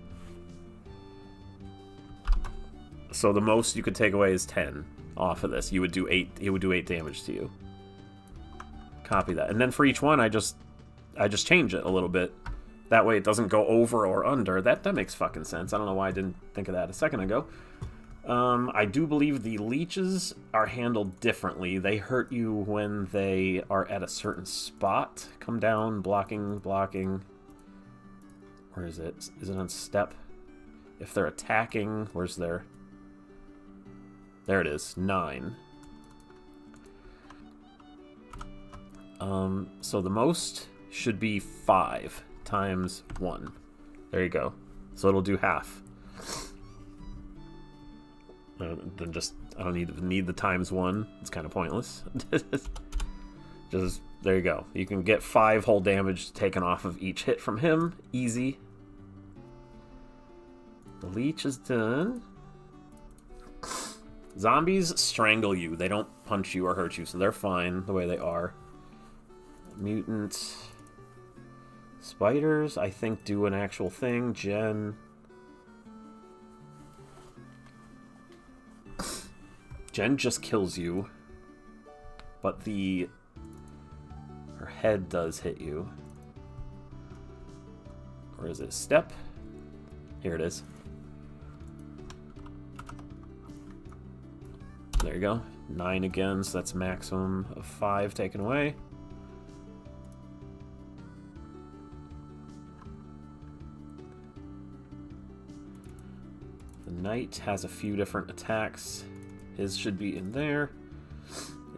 So the most you could take away is 10 off of this. You would do 8. It would do 8 damage to you. Copy that, and then for each one, I just change it a little bit. That way, it doesn't go over or under. That makes fucking sense. I don't know why I didn't think of that a second ago. I do believe the leeches are handled differently. They hurt you when they are at a certain spot. Come down, blocking, blocking. Where is it? Is it on step? If they're attacking, where's their... There it is, 9. So the most should be 5 times 1. There you go. So it'll do half. Then just, I don't need the times 1. It's kind of pointless. Just, there you go. You can get 5 whole damage taken off of each hit from him. Easy. The leech is done. Zombies strangle you. They don't punch you or hurt you, so they're fine the way they are. Mutant spiders, I think, do an actual thing. Jen just kills you, but her head does hit you. Or is it step? Here it is. There you go. 9 again, so that's maximum of 5 taken away. The knight has a few different attacks. His should be in there.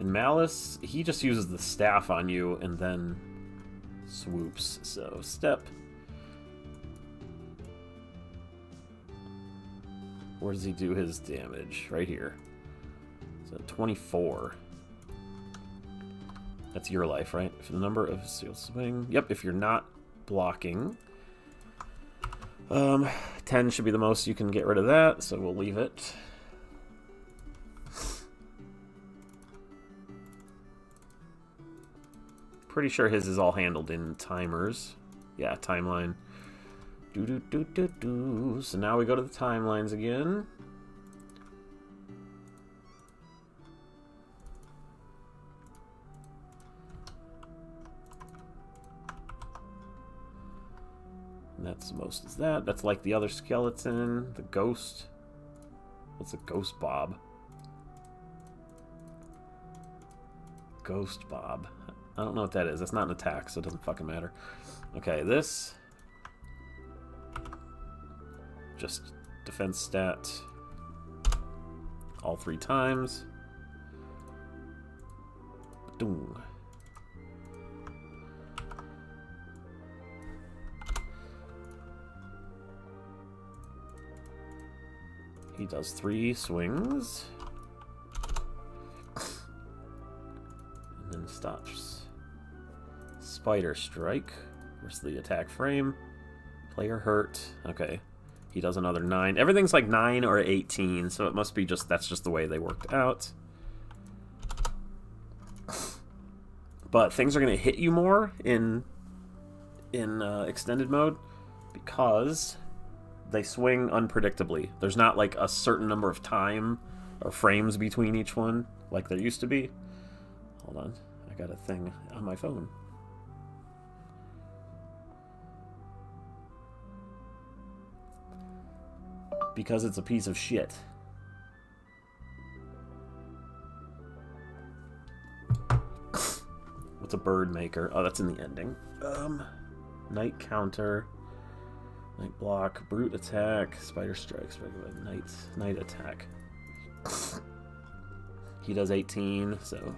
In Malice, he just uses the staff on you and then swoops. So, step. Where does he do his damage? Right here. So 24. That's your life, right? For the number of steel swing. Yep, if you're not blocking. 10 should be the most you can get rid of that, so we'll leave it. Pretty sure his is all handled in timers. Yeah, timeline. So now we go to the timelines again. And that's the most is that. That's like the other skeleton, the ghost. What's a ghost Bob? Ghost Bob. I don't know what that is. That's not an attack, so it doesn't fucking matter. Okay, this. Just defense stat. All 3 times. Boom. He does 3 swings. And then stops. Spider strike. Where's the attack frame? Player hurt. Okay. He does another 9. Everything's like 9 or 18, so it must be just, that's just the way they worked out. But things are going to hit you more in extended mode because they swing unpredictably. There's not like a certain number of time or frames between each one like there used to be. Hold on. I got a thing on my phone. Because it's a piece of shit. What's a bird maker? Oh, that's in the ending. Night counter. Night block. Brute attack. Spider strikes. Regular night attack. He does 18, so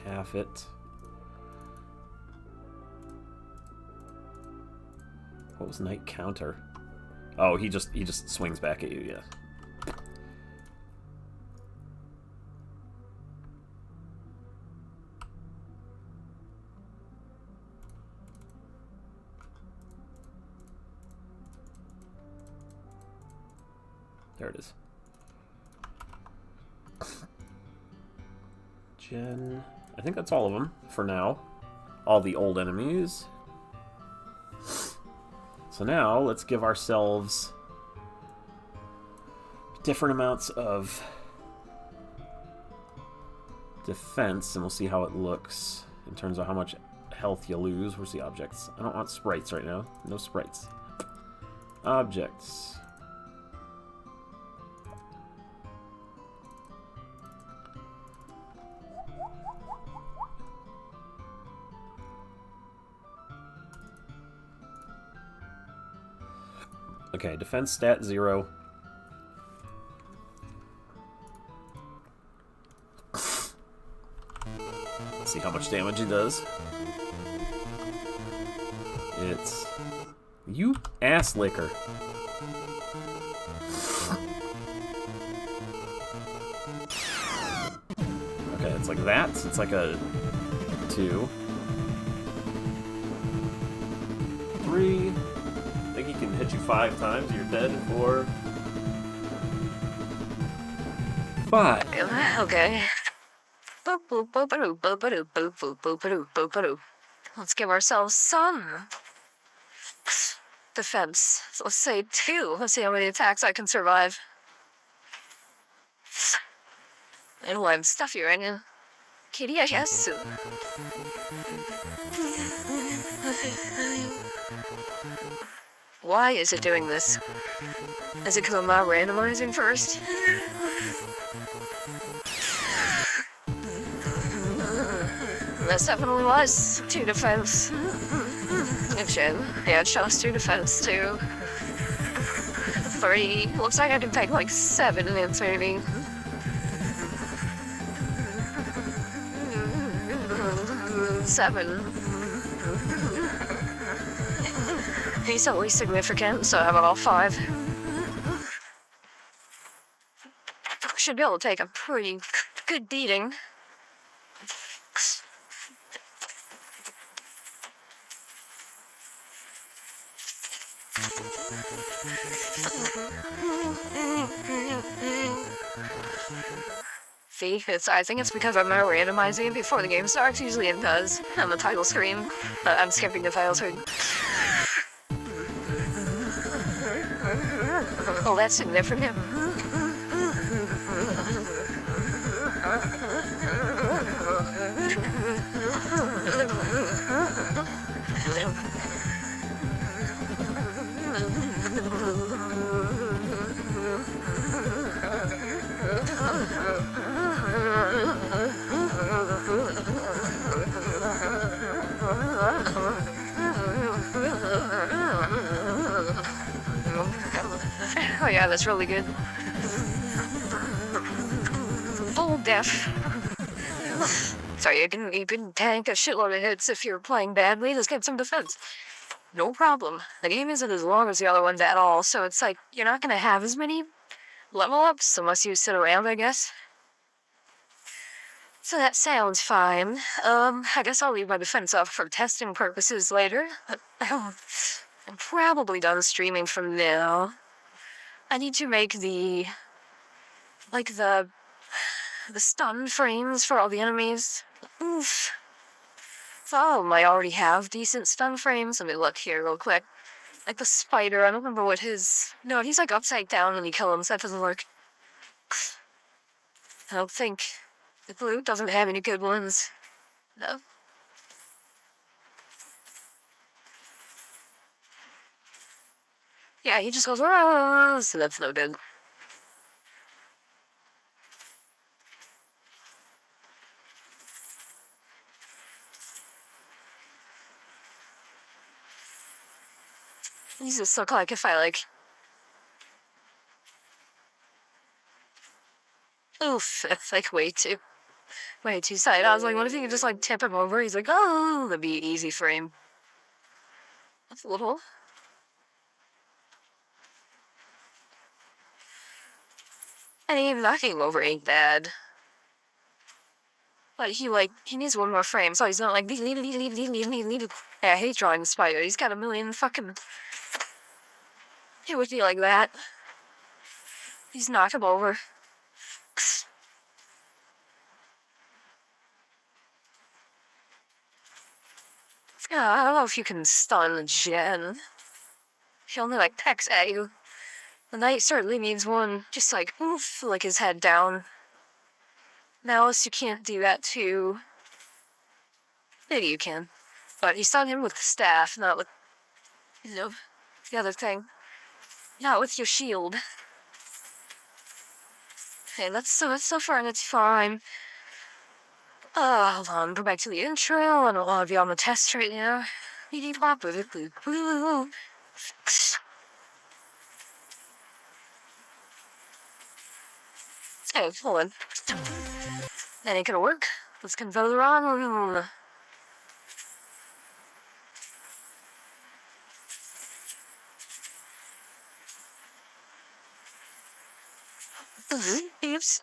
half it. What was night counter? Oh, he just swings back at you, yeah. There it is. Jen. I think that's all of them for now. All the old enemies. So now, let's give ourselves different amounts of defense, and we'll see how it looks in terms of how much health you lose. Where's the objects? I don't want sprites right now. No sprites. Objects. Okay, defense stat 0. Let's see how much damage he does. It's... You ass licker. Okay, it's like that. It's like a 2. 3. I think he can hit you 5 times. You're dead. 4. 5. Okay. Let's give ourselves some defense. So let's say 2. Let's see how many attacks I can survive. And I'm stuffy right now. Yes. Why is it doing this? Is it because I'm not randomizing first? This definitely was 2 defense. Actually, yeah, it shows 2 defense too. 3. Looks like I can take like 7 hits maybe. Seven. He's at least significant, so I have all 5. Should be able to take a pretty good beating. See, I think it's because I'm not randomizing it before the game starts. Usually it does on the title screen, but I'm skipping the title screen. Oh, that's significant. Oh yeah, that's really good. Full death. So you can tank a shitload of hits if you're playing badly. Just get some defense. No problem. The game isn't as long as the other ones at all, so it's like you're not gonna have as many level ups unless you sit around, I guess. So that sounds fine. I guess I'll leave my defense off for testing purposes later. I'm probably done streaming from now. I need to make the stun frames for all the enemies. Oof. Oh, I already have decent stun frames. Let me look here real quick. Like the spider, I don't remember what his... No, he's like upside down when you kill him, so that doesn't work. I don't think... The blue doesn't have any good ones. No. Yeah, he just goes, so that's no good. These just look like if I oof, that's like way too side. I was like, what if you could just like tip him over? He's like, oh, that'd be easy for him. That's a little. And even knocking him over ain't bad. But he needs one more frame, so he's not like, yeah, I hate drawing the spider. He's got a million fucking... It would be like that. He's knock him over. Yeah, I don't know if you can stun Jen. She only like pecks at you. The knight certainly needs one, just like, oof, like his head down. Malice, you can't do that too. Maybe you can. But you stun him with the staff, not with, the other thing. Not with your shield. Okay, that's so far, and it's fine. Hold on, go back to the intro. I don't want to be on the test right now. Hey, hold on. That ain't gonna work. Let's control on. Oops.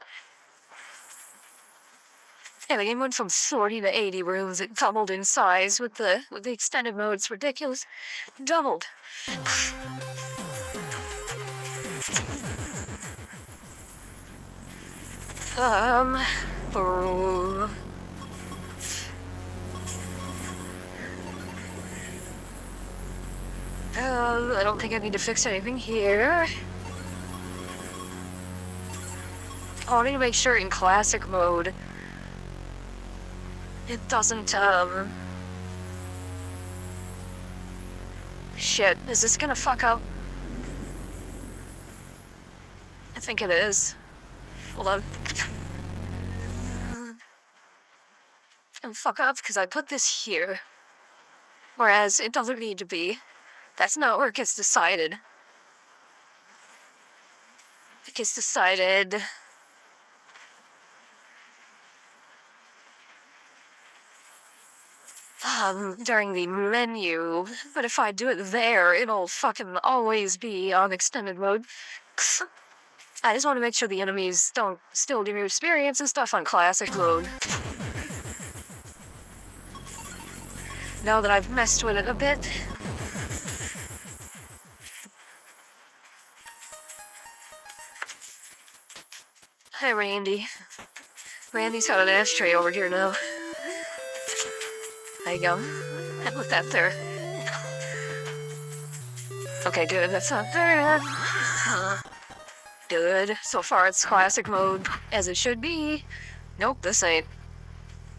Yeah, the game went from 40 to 80 rooms. It doubled in size with the extended mode. It's ridiculous. Doubled. Oh. I don't think I need to fix anything here. Oh, I need to make sure in classic mode it doesn't, shit, is this gonna fuck up? I think it is. Hold on. It's gonna fuck up because I put this here. Whereas it doesn't need to be. That's not where it gets decided. It gets decided during the menu, but if I do it there, it'll fucking always be on extended mode. I just want to make sure the enemies don't still give you experience and stuff on classic mode. Now that I've messed with it a bit. Hi, Randy. Randy's got an ashtray over here now. There you go. I put that there. Okay, good. That's not bad. Good. So far, it's classic mode, as it should be. Nope, this ain't.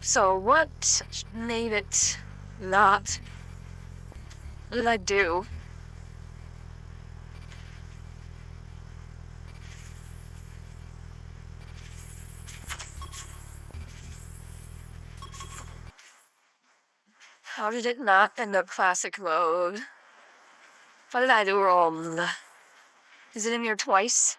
So what made it not? What did I do? How did it not end up classic mode? What did I do wrong? Is it in here twice?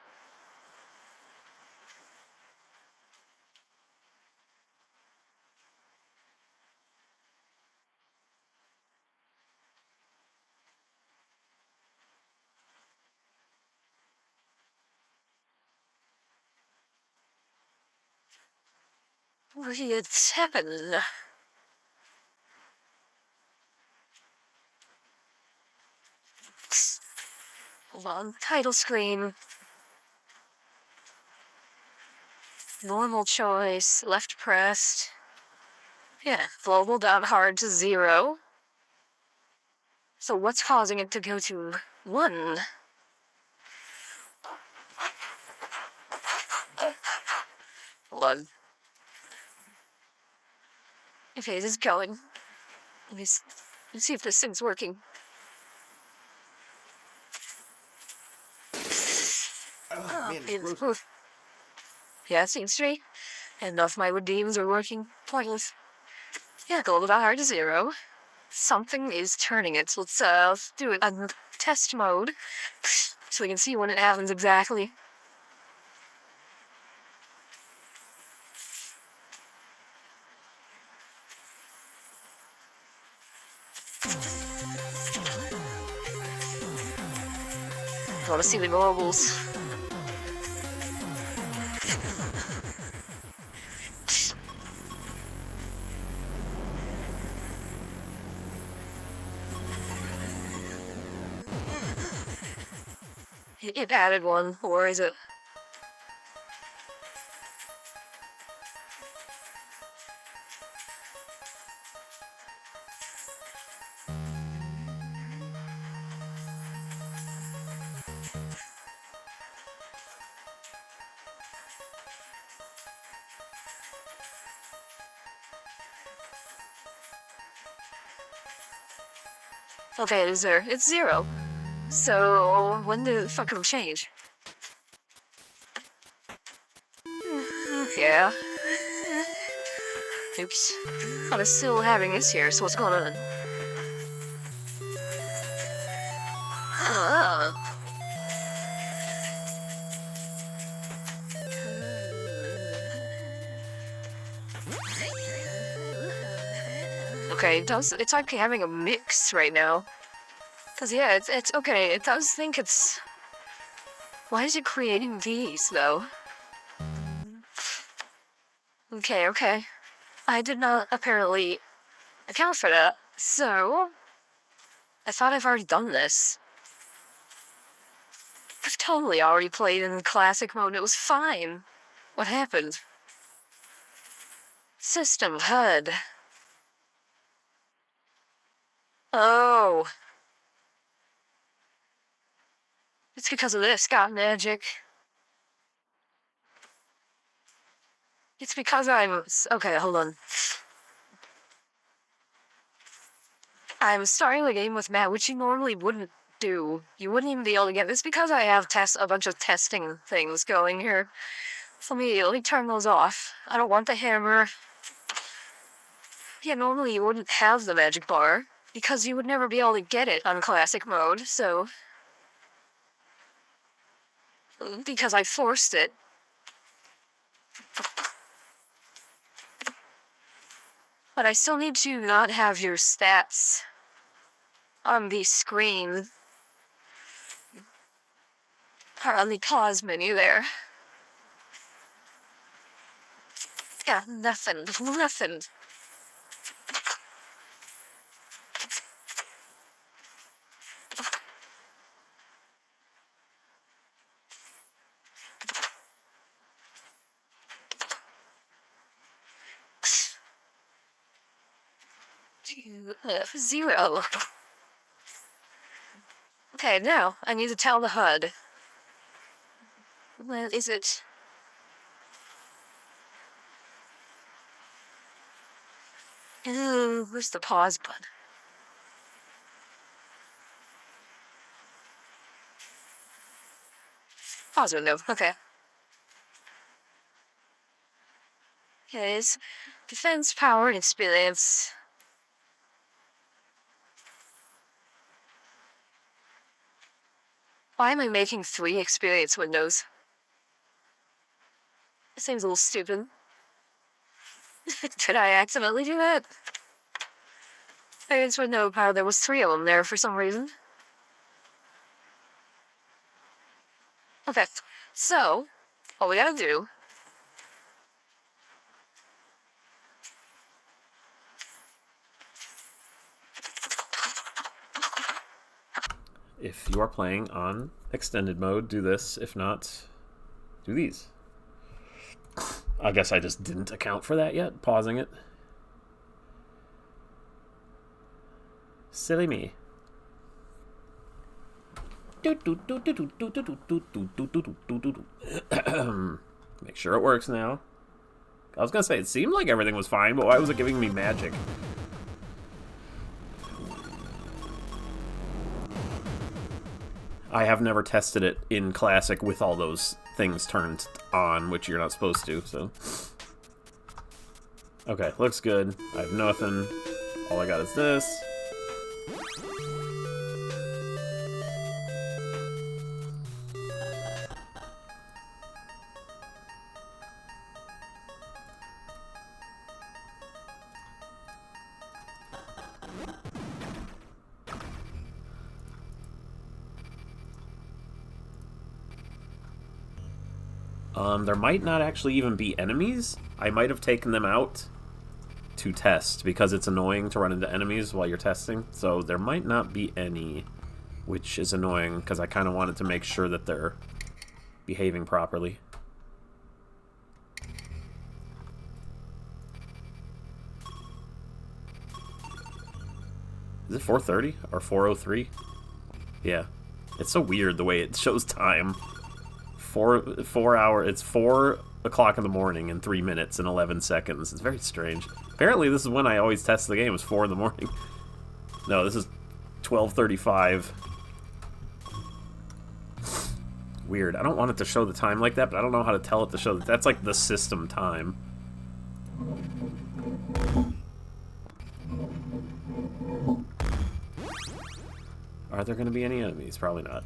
What happened? Hold on. Title screen. Normal choice. Left pressed. Yeah. Global down hard to 0. So what's causing it to go to 1? Hold on. Okay, this is going. Let's see if this thing's working. Man, yeah, it seems straight. And enough my redeems are working. Pointless. Yeah, global down hard to 0. Something is turning it. So let's do it on test mode so we can see when it happens exactly. I want to see the mobiles. It added one, or is it? Okay, it is there. It's 0. So, when did it fucking change? Yeah. Oops. But it's still having this here, so what's going on? okay. It's like having a mix right now. Cause yeah, it's okay. It does think it's... Why is it creating these, though? Okay. I did not apparently account for that. So, I thought I've already done this. I've totally already played in classic mode. It was fine. What happened? System HUD. Oh. It's because of this, got magic. It's because I'm... Okay, hold on. I'm starting the game with Matt, which you normally wouldn't do. You wouldn't even be able to get this because I have a bunch of testing things going here. So let me turn those off. I don't want the hammer. Yeah, normally you wouldn't have the magic bar because you would never be able to get it on classic mode, so... Because I forced it. But I still need to not have your stats on the screen. Or on the pause menu there. Yeah, nothing. Zero. Okay, now I need to tell the HUD. Where is it? Ooh, where's the pause button? Pause window, okay. Here's defense, power, and experience. Why am I making 3 experience windows? It seems a little stupid. Did I accidentally do that? Experience window power, there was 3 of them there for some reason. Okay, so, what we gotta do... If you are playing on extended mode, do this. If not, do these. I guess I just didn't account for that yet, pausing it. Silly me. Make sure it works now. I was gonna say, it seemed like everything was fine, but why was it giving me magic? I have never tested it in Classic with all those things turned on, which you're not supposed to, so... Okay, looks good. I have nothing. All I got is this. There might not actually even be enemies. I might have taken them out to test, because it's annoying to run into enemies while you're testing. So there might not be any, which is annoying, because I kind of wanted to make sure that they're behaving properly. Is it 4:30 or 4:03? Yeah. It's so weird the way it shows time. 4 hour. It's 4 o'clock in the morning and 3 minutes and 11 seconds. It's very strange. Apparently, this is when I always test the game. It's 4 in the morning. No, this is 12:35. Weird. I don't want it to show the time like that, but I don't know how to tell it to show that. That's like the system time. Are there going to be any enemies? Probably not.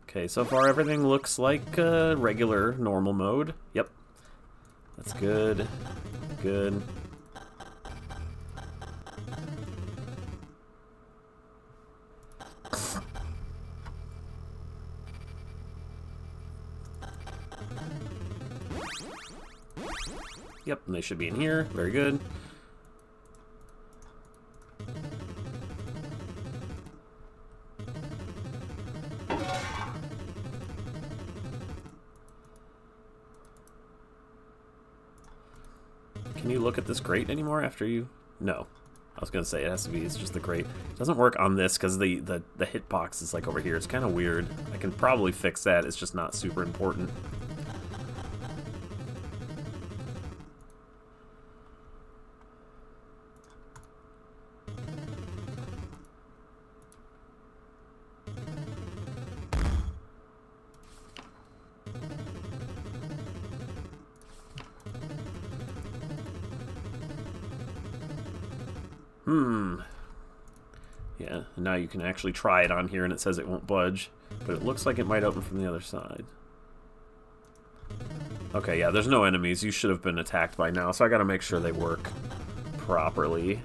Okay, so far everything looks like regular, normal mode. Yep. That's good. Good. Yep, and they should be in here. Very good. Can you look at this grate anymore after you... No. I was going to say it has to be, it's just the grate. It doesn't work on this because the hitbox is like over here. It's kind of weird. I can probably fix that. It's just not super important. Yeah, and now you can actually try it on here and it says it won't budge, but it looks like it might open from the other side. Okay, yeah, there's no enemies. You should have been attacked by now, so I gotta make sure they work properly.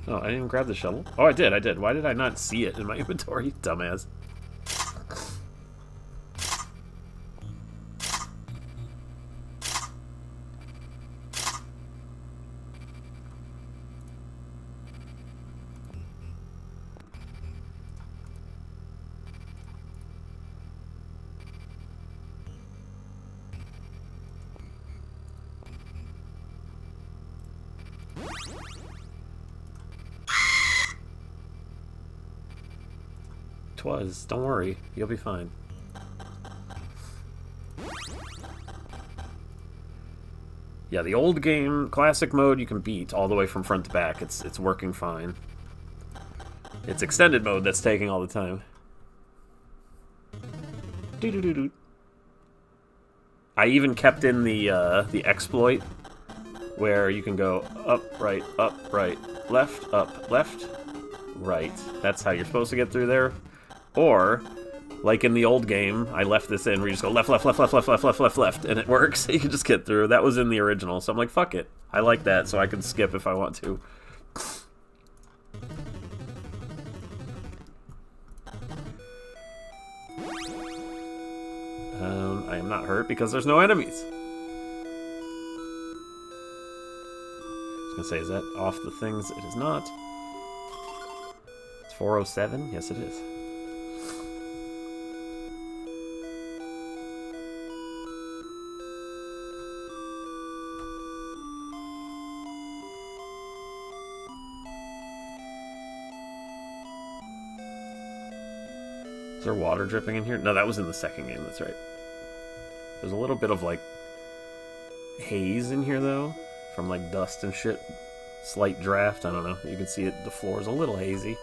Oh, I didn't even grab the shovel. Oh, I did. Why did I not see it in my inventory? Dumbass. Twas. Don't worry. You'll be fine. Yeah, the old game, classic mode, you can beat all the way from front to back. It's working fine. It's extended mode that's taking all the time. Doo-doo-doo-doo. I even kept in the exploit where you can go up, right, left, up, left, right. That's how you're supposed to get through there. Or, like in the old game, I left this in where you just go left, left, left, left, left, left, left, left, left, and it works. You can just get through. That was in the original, so I'm like, fuck it. I like that, so I can skip if I want to. I am not hurt because there's no enemies. I was gonna say, is that off the things? It is not. It's 407? Yes, it is. Is there water dripping in here? No, that was in the second game, that's right. There's a little bit of, like, haze in here, though, from, like, dust and shit. Slight draft, I don't know. You can see it, the floor is a little hazy.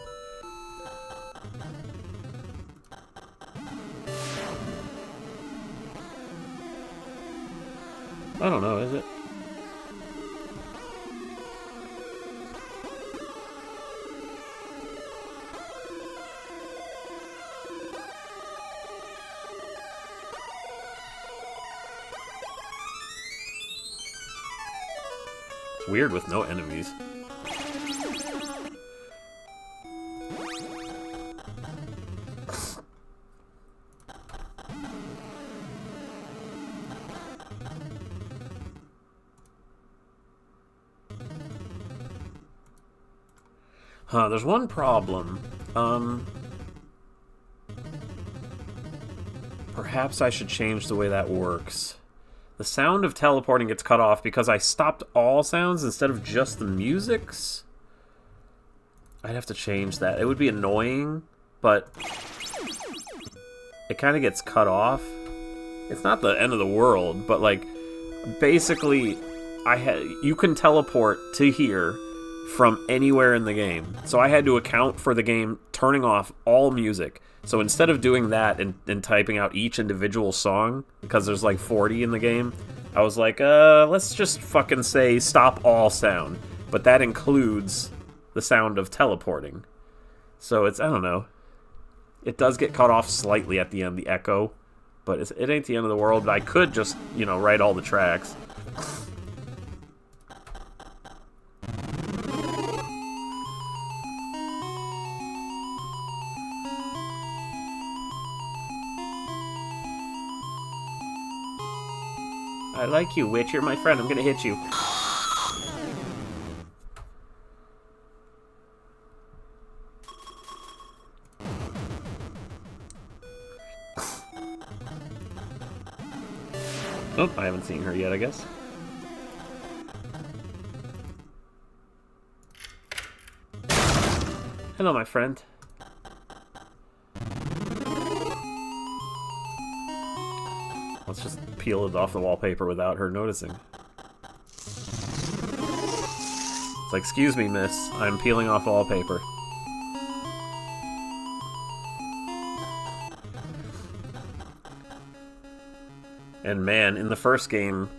I don't know, is it? Weird with no enemies. Huh, there's one problem. Perhaps I should change the way that works. The sound of teleporting gets cut off because I stopped all sounds instead of just the music's. I'd have to change that. It would be annoying, but it kind of gets cut off. It's not the end of the world, but like basically you can teleport to here from anywhere in the game. So I had to account for the game turning off all music. So instead of doing that and typing out each individual song, because there's like 40 in the game, I was like, let's just fucking say stop all sound. But that includes the sound of teleporting. So it's, I don't know. It does get cut off slightly at the end, the echo. But it ain't the end of the world. I could just, you know, write all the tracks. I like you, witch. You're my friend. I'm gonna hit you. Oh, I haven't seen her yet, I guess. Hello, my friend. Let's just peel it off the wallpaper without her noticing. It's like, excuse me, miss. I'm peeling off wallpaper. And man, in the first game,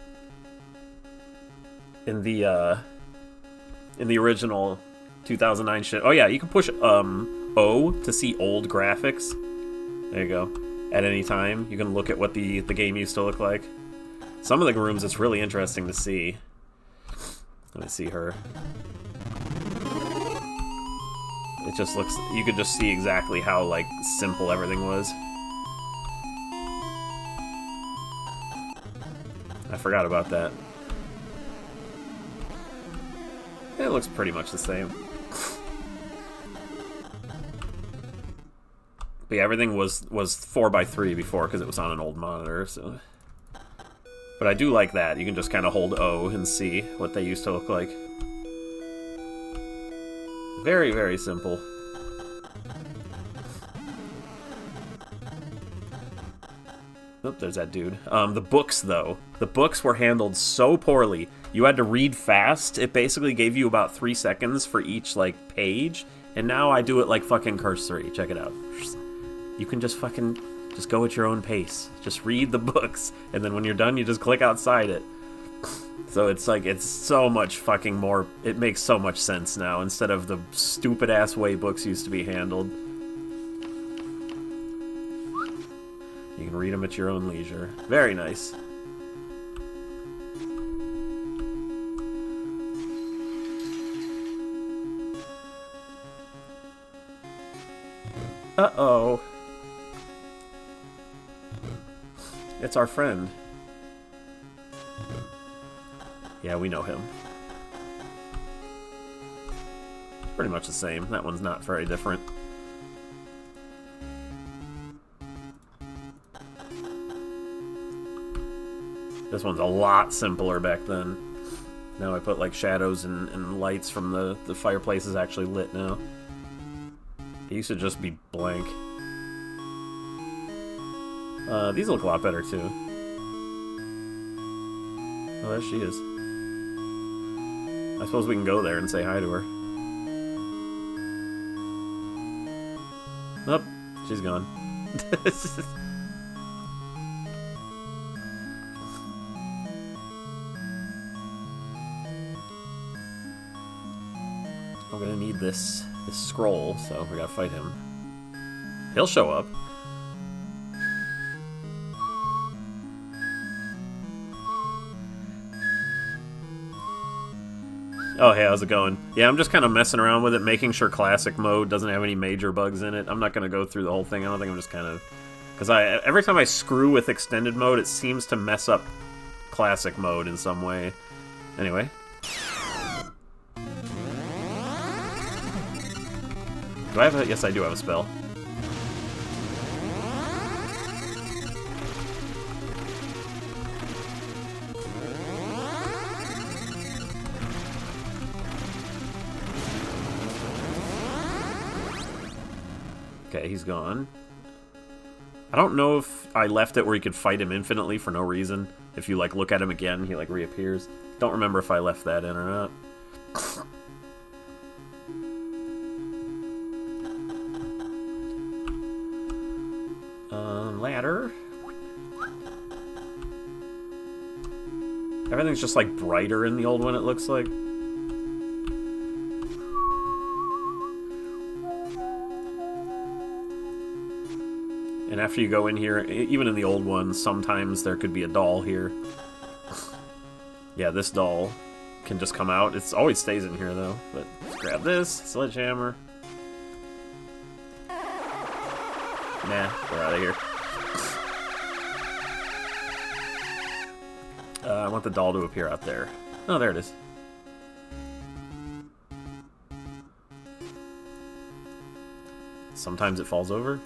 in the original 2009 shit. Oh yeah, you can push O to see old graphics. There you go. At any time, you can look at what the game used to look like. Some of the rooms, it's really interesting to see. Let me see her. It just looks, you could just see exactly how, like, simple everything was. I forgot about that. It looks pretty much the same. But yeah, everything was 4:3 before because it was on an old monitor, so... But I do like that. You can just kind of hold O and see what they used to look like. Very, very simple. Oh, there's that dude. The books, though. The books were handled so poorly. You had to read fast. It basically gave you about 3 seconds for each, like, page. And now I do it like fucking cursory. Check it out. You can just fucking... just go at your own pace. Just read the books. And then when you're done, you just click outside it. So it's like, it's so much fucking more... It makes so much sense now, instead of the stupid-ass way books used to be handled. You can read them at your own leisure. Very nice. Uh-oh. It's our friend. Yeah, we know him. It's pretty much the same. That one's not very different. This one's a lot simpler back then. Now I put like shadows and lights from the fireplace is actually lit now. It used to just be blank. These look a lot better too. Oh, there she is. I suppose we can go there and say hi to her. Nope, she's gone. I'm gonna need this scroll, so we gotta fight him. He'll show up. Oh, hey, how's it going? Yeah, I'm just kind of messing around with it, making sure classic mode doesn't have any major bugs in it. I'm not gonna go through the whole thing. I don't think I'm just kind of... Because every time I screw with extended mode, it seems to mess up classic mode in some way. Anyway. Do I have a... Yes, I do have a spell. Okay, he's gone. I don't know if I left it where you could fight him infinitely for no reason. If you, like, look at him again, he, like, reappears. Don't remember if I left that in or not. Ladder. Everything's just, like, brighter in the old one, it looks like. And after you go in here, even in the old ones, sometimes there could be a doll here. Yeah, this doll can just come out. It always stays in here, though. But let's grab this. Sledgehammer. Nah, we're out of here. I want the doll to appear out there. Oh, there it is. Sometimes it falls over.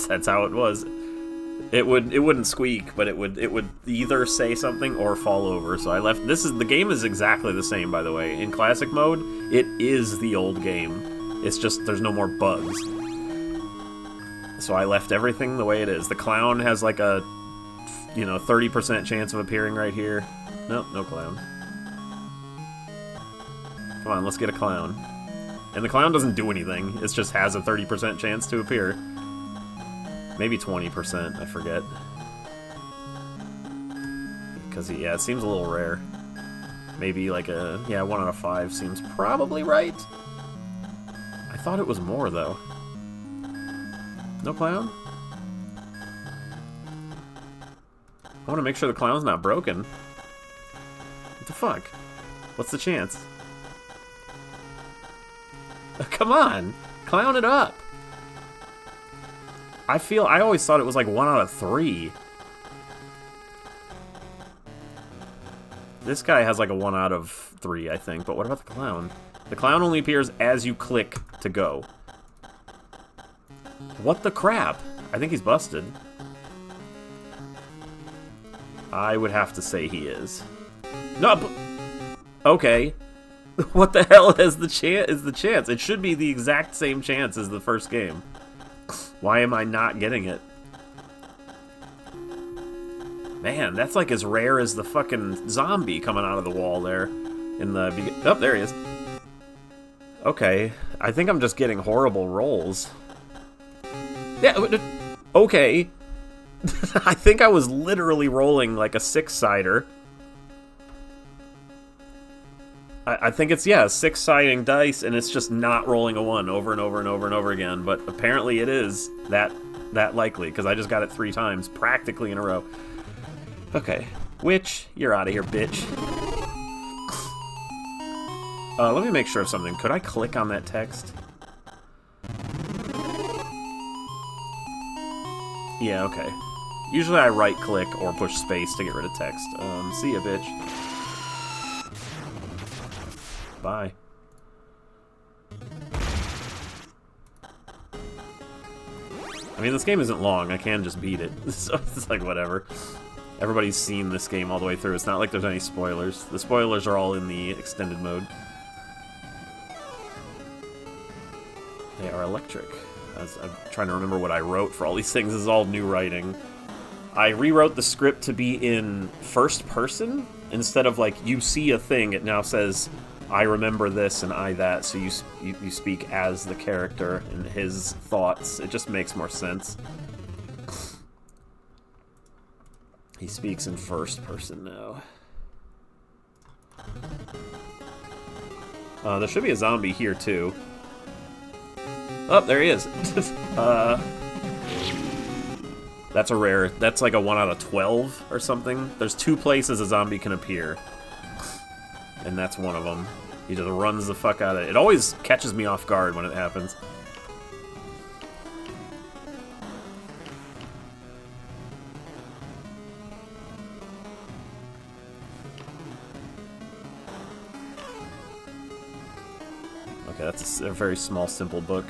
That's how it was. It wouldn't squeak, but it would either say something or fall over. So I left. The game is exactly the same, by the way. In classic mode, it is the old game. It's just there's no more bugs. So I left everything the way it is. The clown has like a 30% chance of appearing right here. Nope, no clown. Come on, let's get a clown. And the clown doesn't do anything. It just has a 30% chance to appear. Maybe 20%, I forget. Because, yeah, it seems a little rare. Maybe like 1 out of 5 seems probably right. I thought it was more, though. No clown? I want to make sure the clown's not broken. What the fuck? What's the chance? Come on! Clown it up! I always thought it was like 1 out of 3. This guy has like a 1 out of 3, I think, but what about the clown? The clown only appears as you click to go. What the crap? I think he's busted. I would have to say he is. No, but... Okay. What the hell is the chance? It should be the exact same chance as the first game. Why am I not getting it? Man, that's like as rare as the fucking zombie coming out of the wall there. In the oh, there he is. Okay, I think I'm just getting horrible rolls. Yeah, okay. I think I was literally rolling like a 6-sider. I think it's, yeah, 6-siding dice, and it's just not rolling a 1 over and over and over and over again. But apparently it is that likely, because I just got it 3 times, practically in a row. Okay. Witch, you're out of here, bitch. Let me make sure of something. Could I click on that text? Yeah, okay. Usually I right-click or push space to get rid of text. See ya, bitch. Bye. I mean, this game isn't long. I can just beat it. So it's like, whatever. Everybody's seen this game all the way through. It's not like there's any spoilers. The spoilers are all in the extended mode. They are electric. I'm trying to remember what I wrote for all these things. This is all new writing. I rewrote the script to be in first person. Instead of, like, you see a thing, it now says... I remember this and I that, so you speak as the character and his thoughts. It just makes more sense. He speaks in first person now. There should be a zombie here, too. Oh, there he is. That's a rare... That's like a 1 out of 12 or something. There's 2 places a zombie can appear. And that's one of them. He just runs the fuck out of it. It always catches me off guard when it happens. Okay, that's a very small, simple book.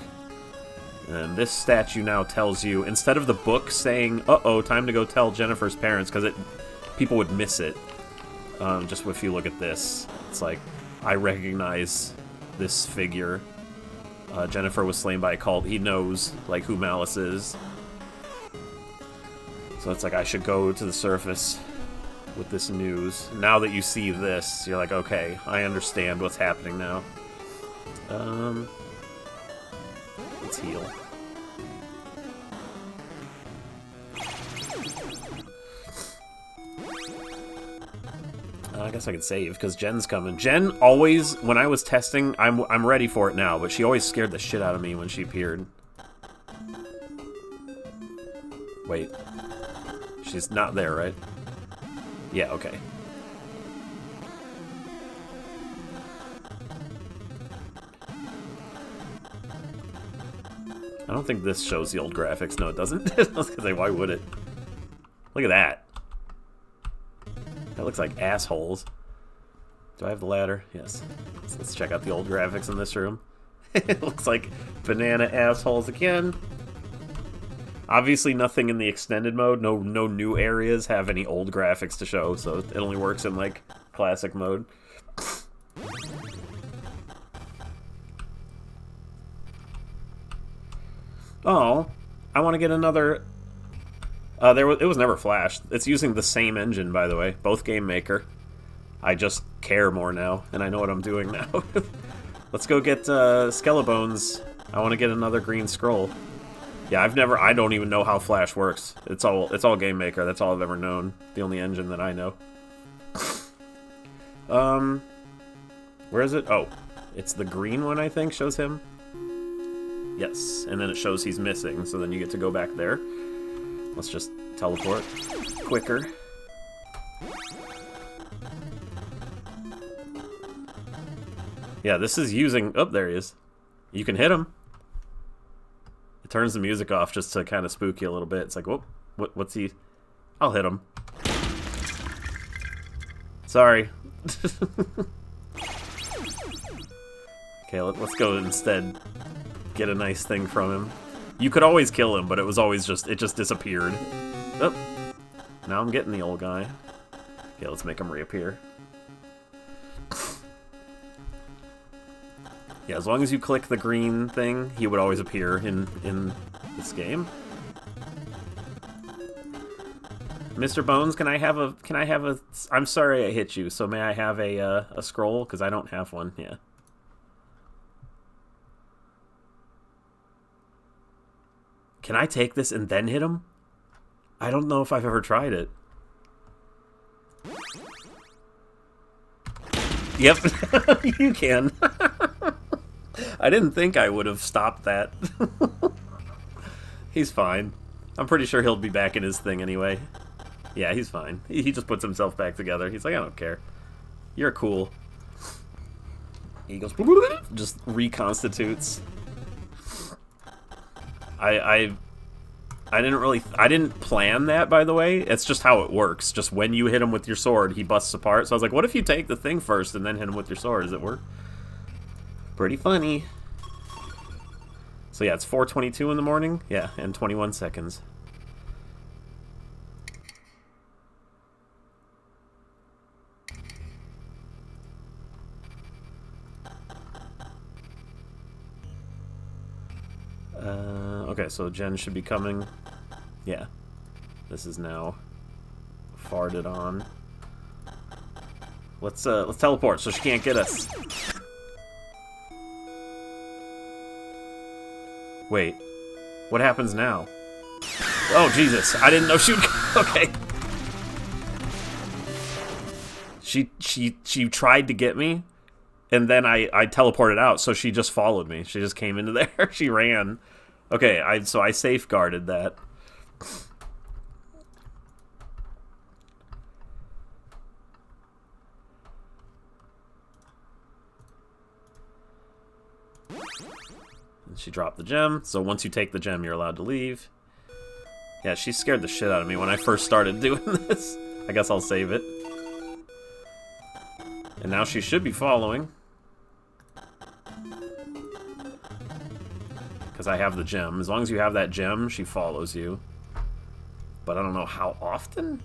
And this statue now tells you, instead of the book saying, uh-oh, time to go tell Jennifer's parents, because people would miss it. Just if you look at this, it's like, I recognize this figure. Jennifer was slain by a cult. He knows, like, who Malice is. So it's like, I should go to the surface with this news. Now that you see this, you're like, okay, I understand what's happening now. Let's heal. I guess I could save, because Jen's coming. Jen always, when I was testing, I'm ready for it now, but she always scared the shit out of me when she appeared. Wait. She's not there, right? Yeah, okay. I don't think this shows the old graphics. No, it doesn't. I was gonna say, why would it? Look at that. That looks like assholes. Do I have the ladder? Yes. Let's check out the old graphics in this room. It looks like banana assholes again. Obviously nothing in the extended mode. No new areas have any old graphics to show, so it only works in, like, classic mode. Oh, I want to get another... it was never flashed. It's using the same engine, by the way. Both Game Maker. I just care more now, and I know what I'm doing now. Let's go get Skelebones. I want to get another green scroll. Yeah, I don't even know how Flash works. It's all Game Maker. That's all I've ever known. The only engine that I know. Where is it? Oh, it's the green one, I think, shows him. Yes, and then it shows he's missing, so then you get to go back there. Let's just teleport quicker. Yeah, this is using... Oh, there he is. You can hit him. It turns the music off just to kind of spook you a little bit. It's like, whoop, what's he... I'll hit him. Sorry. Okay, let's go instead. Get a nice thing from him. You could always kill him, but it was always just... It just disappeared. Oh. Now I'm getting the old guy. Okay, let's make him reappear. Yeah, as long as you click the green thing, he would always appear in this game. Mr. Bones, can I have a... I'm sorry I hit you, so may I have a scroll? Because I don't have one, yeah. Can I take this and then hit him? I don't know if I've ever tried it. Yep, you can. I didn't think I would have stopped that. He's fine. I'm pretty sure he'll be back in his thing anyway. Yeah, he's fine. He just puts himself back together. He's like, I don't care. You're cool. He goes, just reconstitutes. I didn't plan that, by the way. It's just how it works. Just when you hit him with your sword, he busts apart. So I was like, what if you take the thing first and then hit him with your sword? Does it work? Pretty funny. So yeah, it's 4:22 in the morning. Yeah, and 21 seconds. Okay, so Jen should be coming. Yeah. This is now farted on. Let's teleport so she can't get us. Wait. What happens now? Oh, Jesus. I didn't know she would... Okay. She tried to get me, and then I teleported out, so she just followed me. She just came into there. She ran. Okay, so I safeguarded that. And she dropped the gem, so once you take the gem, you're allowed to leave. Yeah, she scared the shit out of me when I first started doing this. I guess I'll save it. And now she should be following. Because I have the gem. As long as you have that gem, she follows you. But I don't know how often?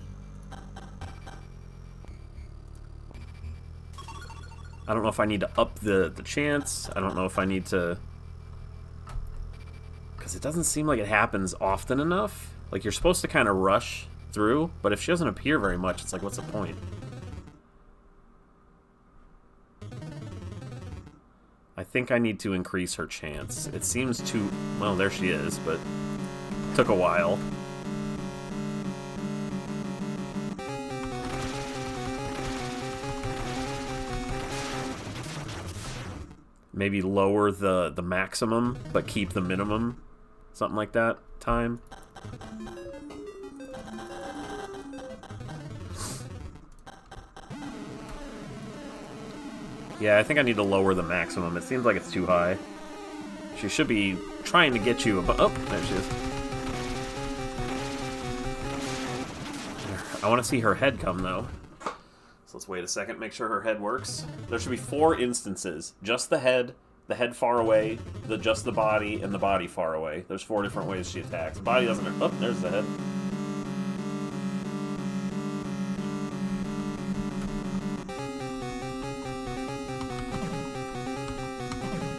I don't know if I need to up the chance. I don't know if I need to... Because it doesn't seem like it happens often enough. Like, you're supposed to kind of rush through, but if she doesn't appear very much, it's like, what's the point? I think I need to increase her chance. It seems too... Well, there she is, but it took a while. Maybe lower the maximum, but keep the minimum. Something like that. Time. Yeah, I think I need to lower the maximum. It seems like it's too high. She should be trying to get you above... Oh, there she is. I want to see her head come, though. So let's wait a second, make sure her head works. There should be 4 instances. Just the head far away, just the body, and the body far away. There's 4 different ways she attacks. The body doesn't... Oh, there's the head.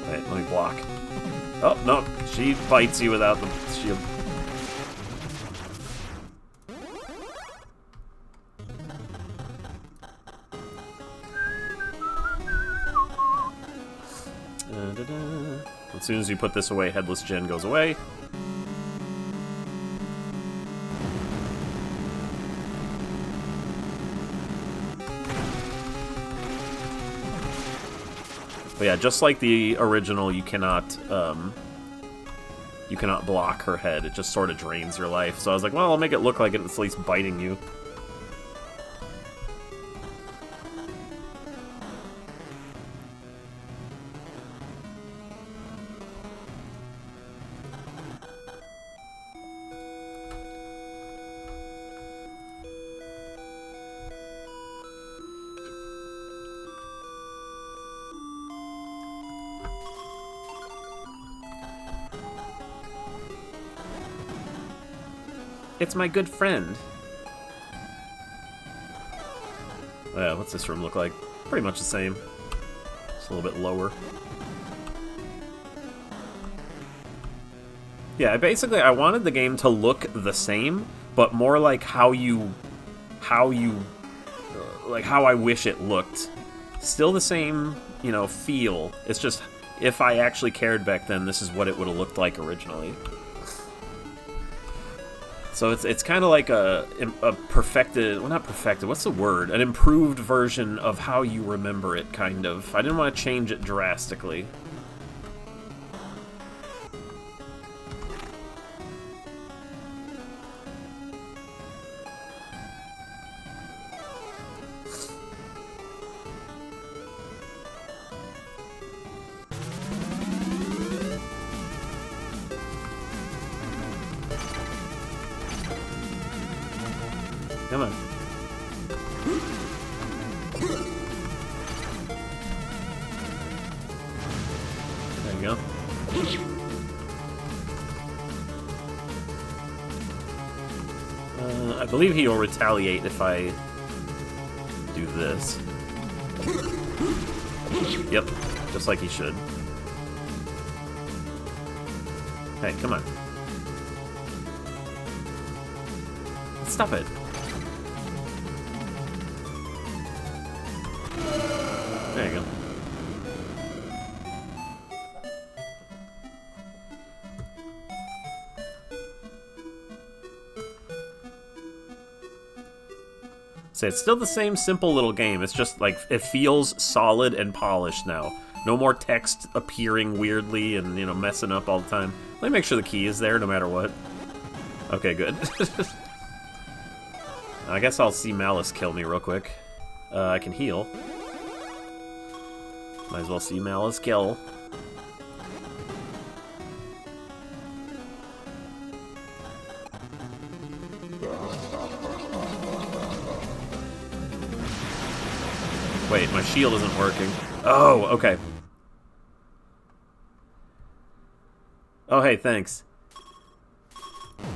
Wait, let me block. Oh, no, she bites you without the shield. As soon as you put this away, Headless Gen goes away. But yeah, just like the original, you cannot block her head. It just sort of drains your life. So I was like, well, I'll make it look like it's at least biting you. It's my good friend. What's this room look like? Pretty much the same. Just a little bit lower. Yeah, basically I wanted the game to look the same, but more like how I wish it looked. Still the same, you know, feel. It's just, if I actually cared back then, this is what it would have looked like originally. So it's kind of like a perfected, well, not perfected, what's the word? An improved version of how you remember it, kind of. I didn't want to change it drastically. Come on. There you go. I believe he will retaliate if I do this. Yep, just like he should. Hey, come on. Stop it. There you go. So it's still the same simple little game. It's just like it feels solid and polished now. No more text appearing weirdly and, you know, messing up all the time. Let me make sure the key is there no matter what. Okay, good. I guess I'll see Malice kill me real quick. I can heal. Might as well see Malice kill. Wait, my shield isn't working. Oh, okay. Oh, hey, thanks.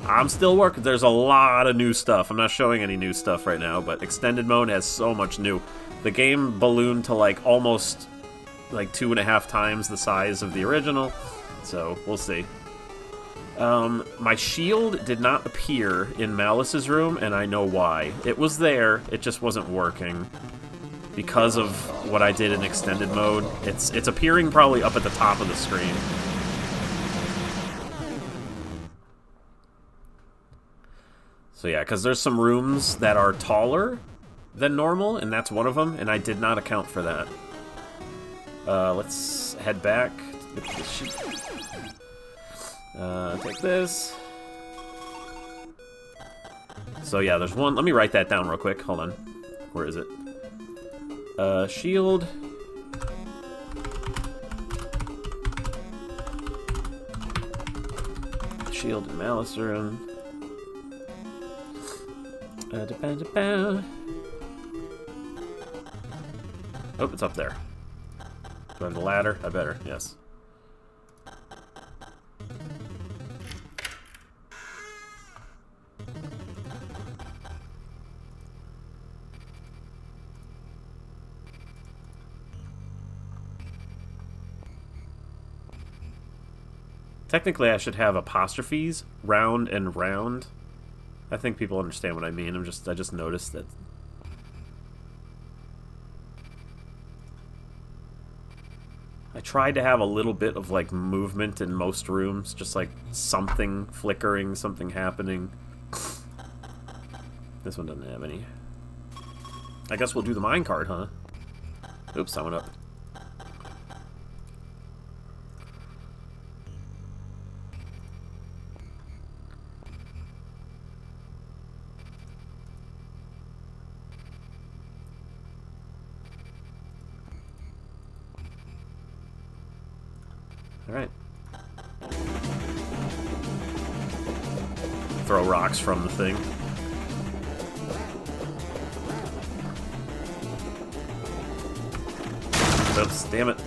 I'm still working. There's a lot of new stuff. I'm not showing any new stuff right now, but Extended Mode has so much new. The game ballooned to like almost like 2.5 times the size of the original, so we'll see. My shield did not appear in Malice's room, and I know why. It was there, it just wasn't working. Because of what I did in extended mode. It's appearing probably up at the top of the screen. So yeah, because there's some rooms that are taller than normal, and that's one of them, and I did not account for that. Let's head back. Take this. So yeah, there's one. Let me write that down real quick. Hold on. Where is it? Shield. Shield and Malice room. Oh, it's up there. Do I have the ladder? I better, yes. Technically, I should have apostrophes, round and round. I think people understand what I mean. I just noticed that. I tried to have a little bit of like movement in most rooms, just like something flickering, something happening. This one doesn't have any. I guess we'll do the minecart, huh? Oops, I went up. Alright. Throw rocks from the thing. Oops, damn it.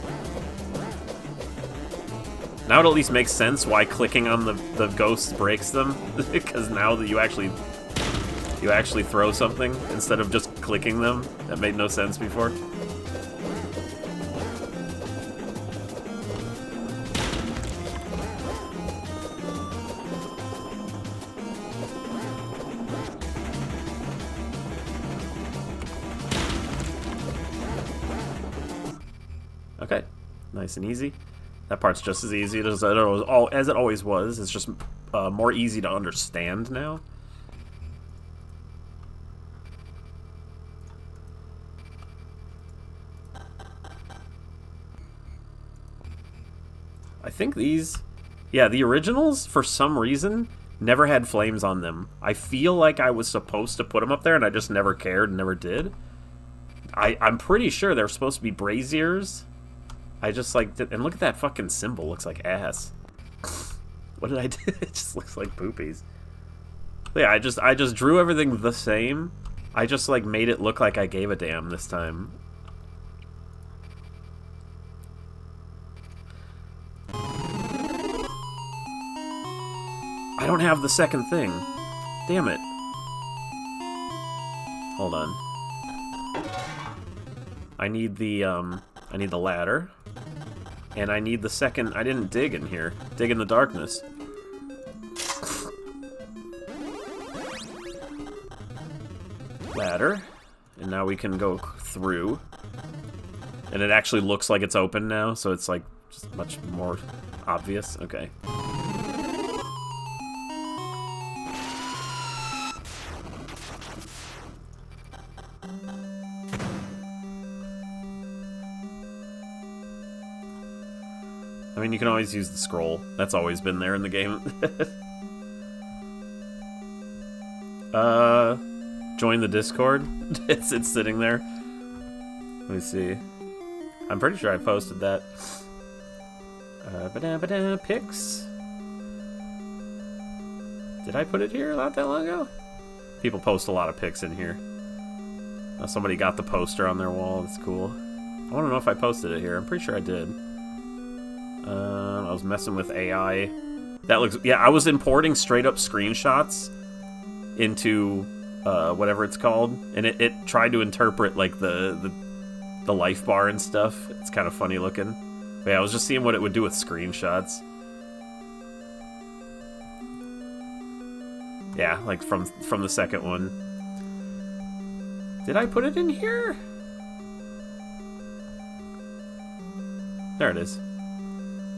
Now it at least makes sense why clicking on the ghosts breaks them, because now that you actually throw something instead of just clicking them. That made no sense before. Okay, nice and easy. That part's just as easy as it always was. It's just more easy to understand now. I think these... Yeah, the originals, for some reason, never had flames on them. I feel like I was supposed to put them up there, and I just never cared and never did. I'm pretty sure they're supposed to be braziers. I just like... And look at that fucking symbol. Looks like ass. What did I do? It just looks like poopies. Yeah, I just drew everything the same. I just, like, made it look like I gave a damn this time. I don't have the second thing. Damn it. Hold on. I need the ladder. And I need the second... I didn't dig in here. Dig in the darkness. Ladder. And now we can go through. And it actually looks like it's open now, so it's like just much more obvious. Okay. I mean, you can always use the scroll. That's always been there in the game. Join the Discord. It's sitting there. Let me see. I'm pretty sure I posted that. Pics. Did I put it here not that long ago? People post a lot of pics in here. Somebody got the poster on their wall. That's cool. I want to know if I posted it here. I'm pretty sure I did. I was messing with AI. That looks... Yeah, I was importing straight-up screenshots into whatever it's called, and it tried to interpret, like, the the life bar and stuff. It's kind of funny looking. But yeah, I was just seeing what it would do with screenshots. Yeah, like from the second one. Did I put it in here? There it is.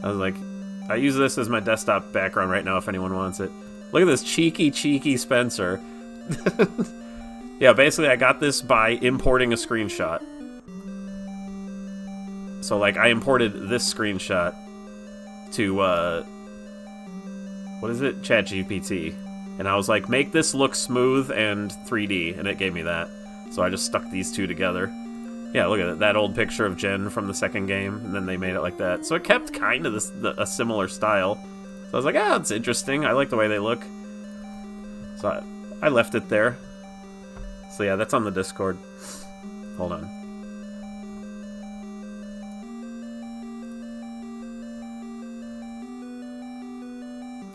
I was like, I use this as my desktop background right now if anyone wants it. Look at this cheeky Spencer. Yeah, basically I got this by importing a screenshot. So like I imported this screenshot to what is it? ChatGPT. And I was like, make this look smooth and 3D, and it gave me that. So I just stuck these two together. Yeah, look at it. That old picture of Jen from the second game, and then they made it like that. So it kept kind of a similar style. So I was like, ah, it's interesting. I like the way they look. So I left it there. So yeah, that's on the Discord. Hold on.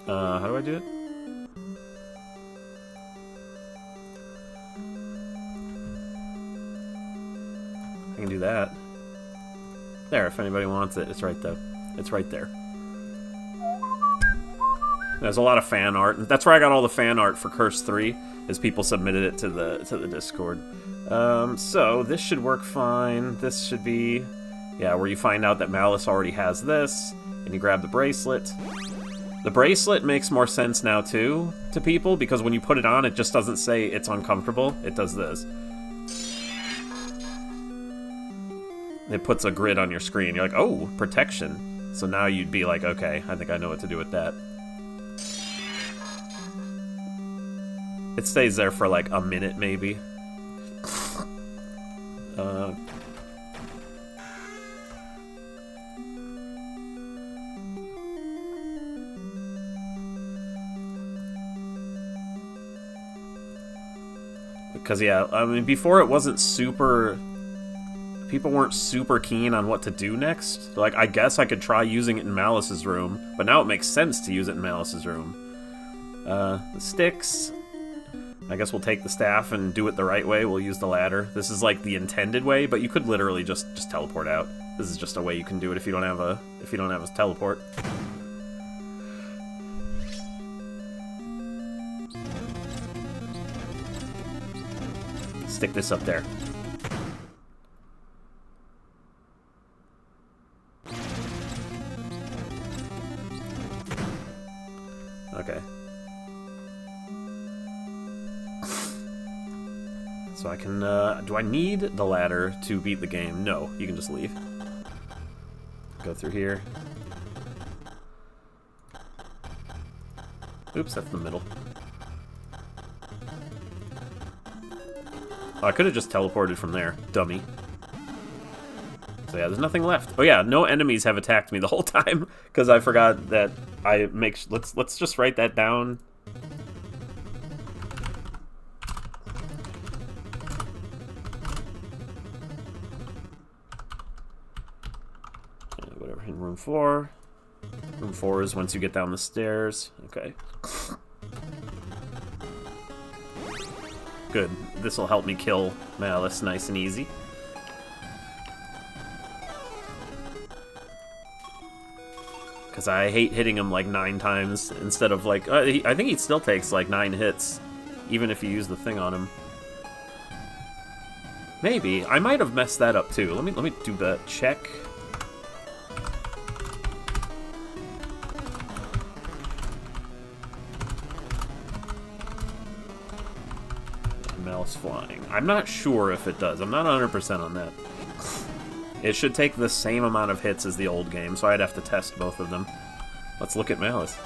How do I do it? I can do that. There, if anybody wants it, it's right there. It's right there. There's a lot of fan art, and that's where I got all the fan art for Curse 3, is people submitted it to the Discord. So this should work fine. This should be, yeah, where you find out that Malice already has this, and you grab the bracelet. The bracelet makes more sense now too to people, because when you put it on, it just doesn't say it's uncomfortable. It does this. It puts a grid on your screen. You're like, oh, protection. So now you'd be like, okay, I think I know what to do with that. It stays there for like a minute, maybe. Because, yeah, I mean, before it wasn't super... People weren't super keen on what to do next. Like, I guess I could try using it in Malice's room, but now it makes sense to use it in Malice's room. The sticks... I guess we'll take the staff and do it the right way. We'll use the ladder. This is like the intended way, but you could literally just teleport out. This is just a way you can do it if you don't have a teleport. Stick this up there. Okay. So I can, do I need the ladder to beat the game? No, you can just leave. Go through here. Oops, that's the middle. Oh, I could have just teleported from there, dummy. So yeah, there's nothing left. Oh yeah, no enemies have attacked me the whole time, because I forgot that I make... Let's just write that down. Whatever, in room 4. Room 4 is once you get down the stairs. Okay. Good. This will help me kill Malice nice and easy. Because I hate hitting him like 9 times instead of like... I think he still takes like 9 hits, even if you use the thing on him. Maybe. I might have messed that up too. Let me do the check. Malice flying. I'm not sure if it does. I'm not 100% on that. It should take the same amount of hits as the old game, so I'd have to test both of them. Let's look at Malice.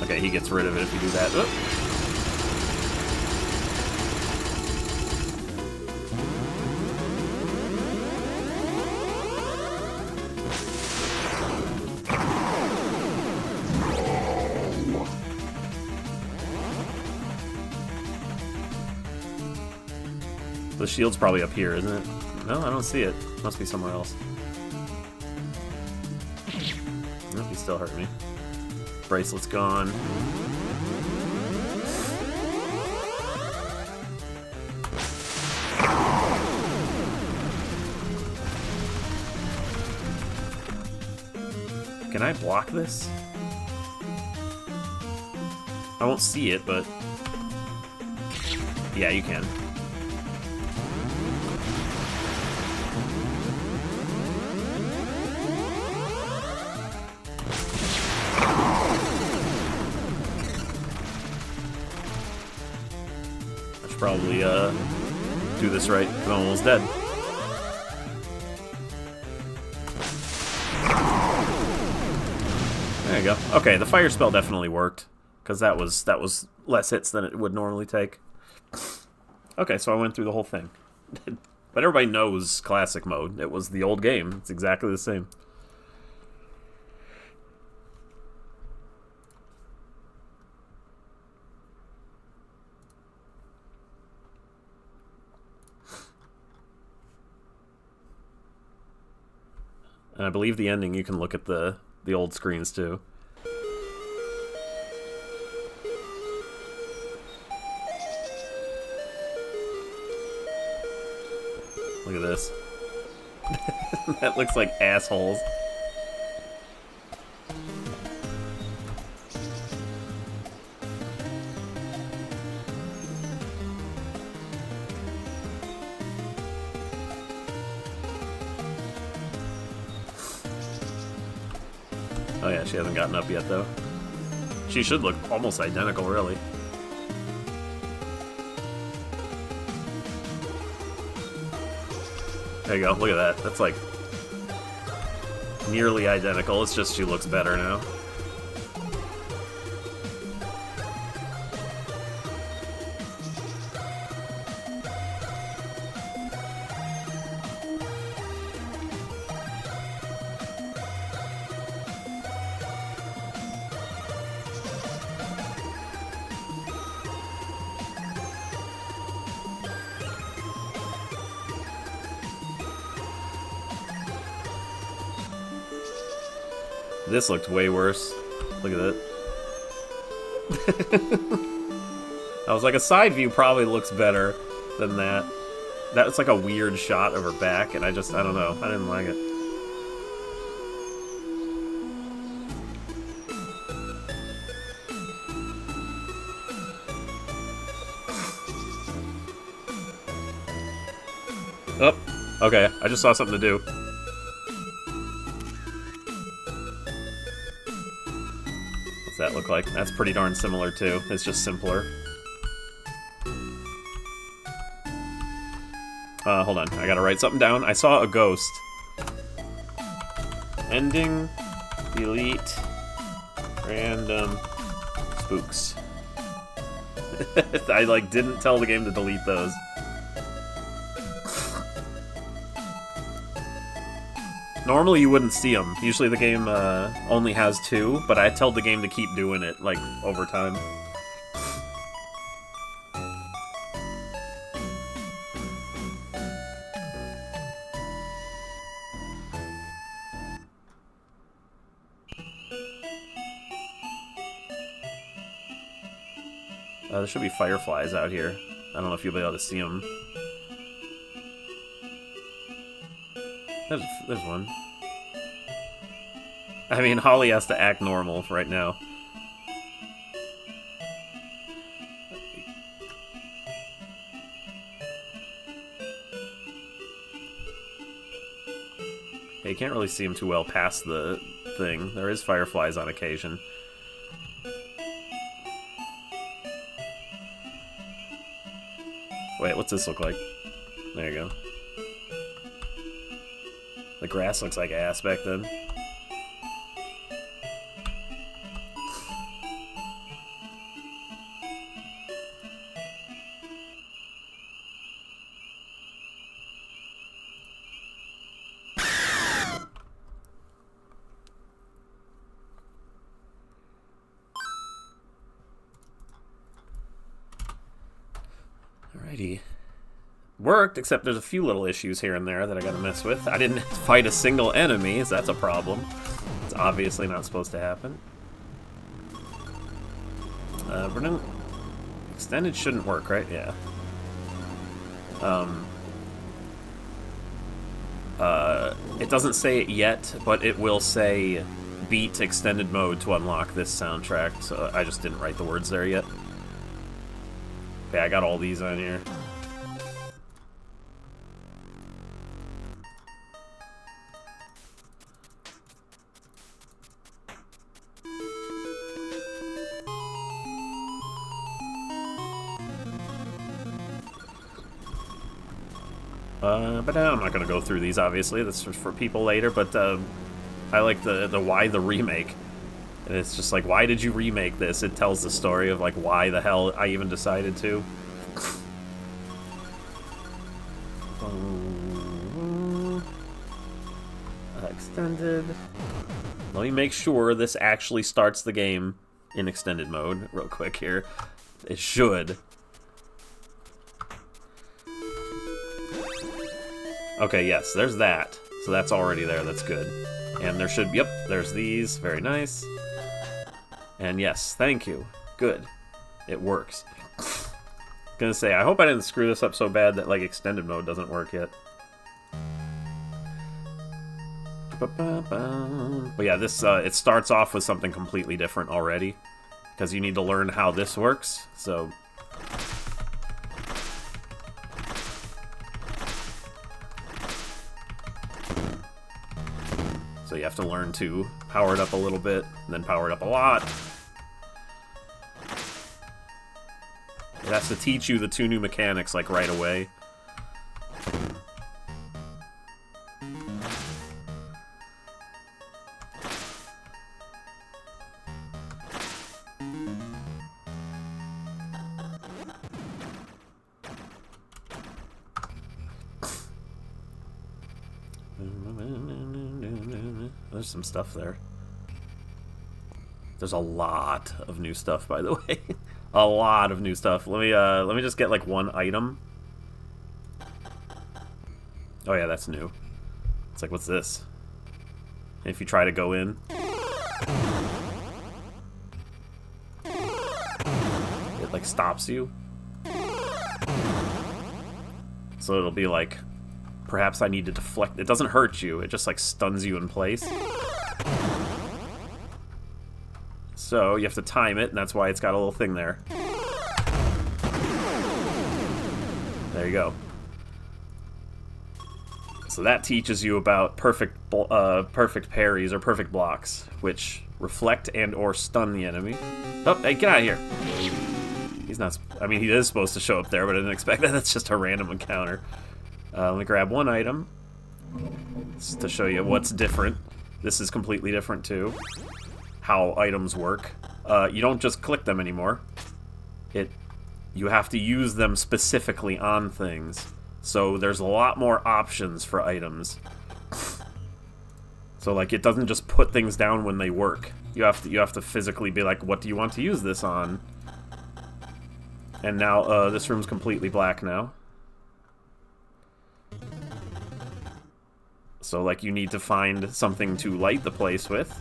Okay, he gets rid of it if you do that. Oop. The shield's probably up here, isn't it? No, I don't see it. Must be somewhere else. Nope, he still hurt me. Bracelet's gone. Can I block this? I won't see it, but... yeah, you can. I should probably, do this right, because I'm almost dead. There you go. Okay, the fire spell definitely worked, because that was less hits than it would normally take. Okay, so I went through the whole thing. But everybody knows classic mode. It was the old game. It's exactly the same. And I believe the ending, you can look at the old screens too. Look at this. That looks like assholes. Oh yeah, she hasn't gotten up yet though. She should look almost identical, really. There you go, look at that. That's like nearly identical, it's just she looks better now. This looked way worse. Look at that. I was like, a side view probably looks better than that. That was like a weird shot of her back, and I don't know. I didn't like it. Oh, okay. I just saw something to do. What's that look like? That's pretty darn similar too. It's just simpler. Hold on. I gotta write something down. I saw a ghost. Ending, delete, random, spooks. I like didn't tell the game to delete those. Normally you wouldn't see them. Usually the game only has 2, but I told the game to keep doing it, like, over time. There should be fireflies out here. I don't know if you'll be able to see them. There's one. I mean, Holly has to act normal right now. Yeah, you can't really see him too well past the thing. There is fireflies on occasion. Wait, what's this look like? There you go. The grass looks like ass back then. Alrighty. worked, except there's a few little issues here and there that I gotta mess with. I didn't fight a single enemy, so that's a problem. It's obviously not supposed to happen. Extended shouldn't work, right? Yeah. It doesn't say it yet, but it will say beat extended mode to unlock this soundtrack, so I just didn't write the words there yet. Okay, I got all these on here. But I'm not going to go through these, obviously. This is for people later, but I like the why the remake. And it's just like, why did you remake this? It tells the story of, like, why the hell I even decided to. Extended. Let me make sure this actually starts the game in extended mode real quick here. It should. Okay, yes, there's that. So that's already there, that's good. And there should, yep, there's these, very nice. And yes, thank you. Good. It works. Gonna say, I hope I didn't screw this up so bad that, like, extended mode doesn't work yet. But yeah, this, it starts off with something completely different already. Because you need to learn how this works, so... So you have to learn to power it up a little bit, and then power it up a lot. It has to teach you the 2 new mechanics, like, right away. There's some stuff there. There's a lot of new stuff, by the way. A lot of new stuff. Let me just get like one item. Oh yeah, that's new. It's like, what's this? And if you try to go in, it like stops you. So it'll be like, perhaps I need to deflect. It doesn't hurt you, it just like stuns you in place. So you have to time it, and that's why it's got a little thing there. There you go. So that teaches you about perfect parries or perfect blocks, which reflect and or stun the enemy. Oh, hey, get out of here! He's not. I mean, he is supposed to show up there, but I didn't expect that. That's just a random encounter. Let me grab one item just to show you what's different. This is completely different too. How items work. You don't just click them anymore. You have to use them specifically on things. So there's a lot more options for items. So like, it doesn't just put things down when they work. You have to physically be like, what do you want to use this on? And now this room's completely black now. So like, you need to find something to light the place with.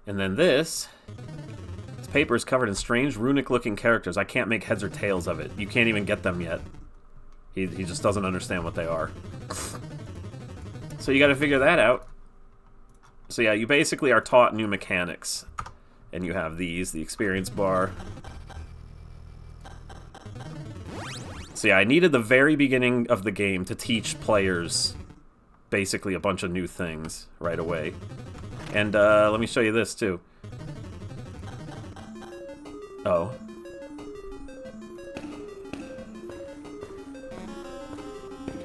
And then this paper is covered in strange runic-looking characters. I can't make heads or tails of it. You can't even get them yet. He just doesn't understand what they are. So you gotta figure that out. So yeah, you basically are taught new mechanics. And you have these, the experience bar. So yeah, I needed the very beginning of the game to teach players basically a bunch of new things right away. And let me show you this too. Oh.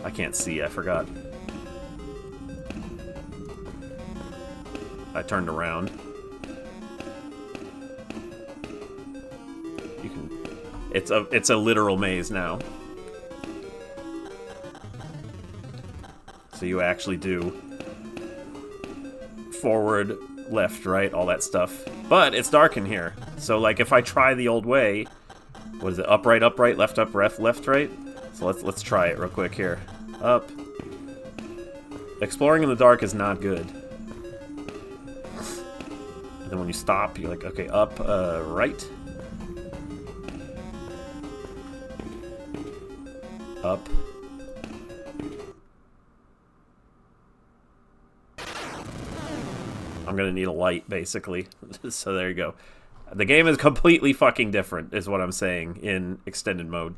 I can't see, I forgot. I turned around. You can... It's a literal maze now. So you actually do forward, left, right, all that stuff. But it's dark in here. So like, if I try the old way, What is it? Up, right, left, left, right. So let's try it real quick here. Up. Exploring in the dark is not good. And then when you stop, you're like, okay, up, right. Up. I'm gonna need a light, basically. So there you go. The game is completely fucking different, is what I'm saying, in extended mode.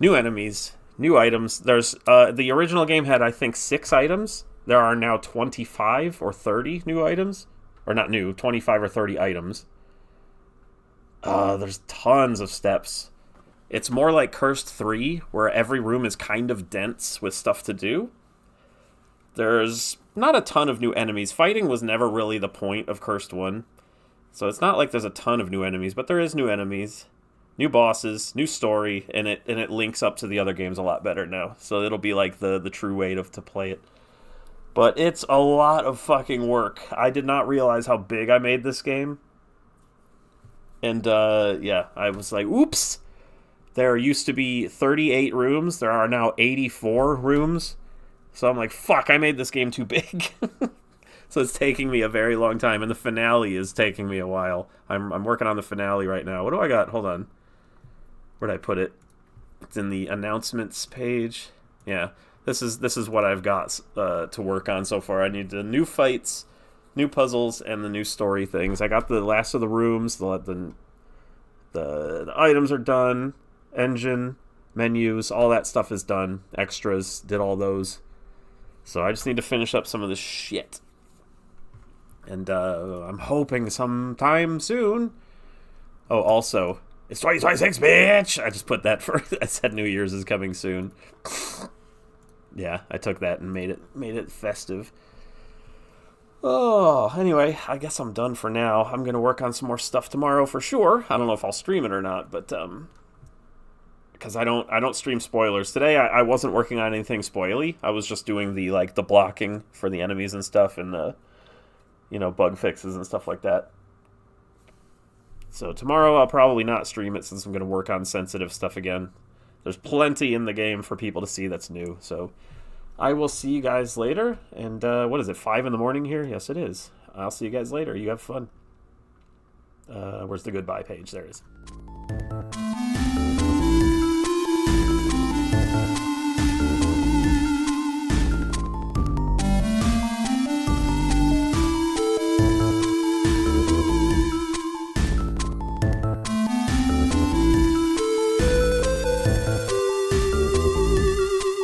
New enemies, new items. There's, the original game had, I think, 6 items. There are now 25 or 30 new items. Or not new, 25 or 30 items. There's tons of steps. It's more like Cursed 3, where every room is kind of dense with stuff to do. There's not a ton of new enemies. Fighting was never really the point of Cursed 1. So it's not like there's a ton of new enemies, but there is new enemies. New bosses, new story, and it links up to the other games a lot better now. So it'll be like the true way to play it. But it's a lot of fucking work. I did not realize how big I made this game. And, yeah, I was like, oops! There used to be 38 rooms. There are now 84 rooms. So I'm like, fuck, I made this game too big. So it's taking me a very long time. And the finale is taking me a while. I'm working on the finale right now. What do I got? Hold on. Where'd I put it? It's in the announcements page. Yeah. This is what I've got to work on so far. I need the new fights, new puzzles, and the new story things. I got the last of the rooms. The items are done. Engine, menus, all that stuff is done. Extras, did all those. So I just need to finish up some of this shit. And I'm hoping sometime soon. Oh, also, it's 2026, bitch! I just put that for. I said New Year's is coming soon. Yeah, I took that and made it festive. Oh, anyway, I guess I'm done for now. I'm gonna work on some more stuff tomorrow for sure. I don't know if I'll stream it or not, but because I don't stream spoilers today. I wasn't working on anything spoily. I was just doing the blocking for the enemies and stuff, and the bug fixes and stuff like that. So tomorrow I'll probably not stream it since I'm gonna work on sensitive stuff again. There's plenty in the game for people to see that's new, so I will see you guys later. And what is it, 5 in the morning here? Yes, it is. I'll see you guys later. You have fun. Where's the goodbye page? There it is.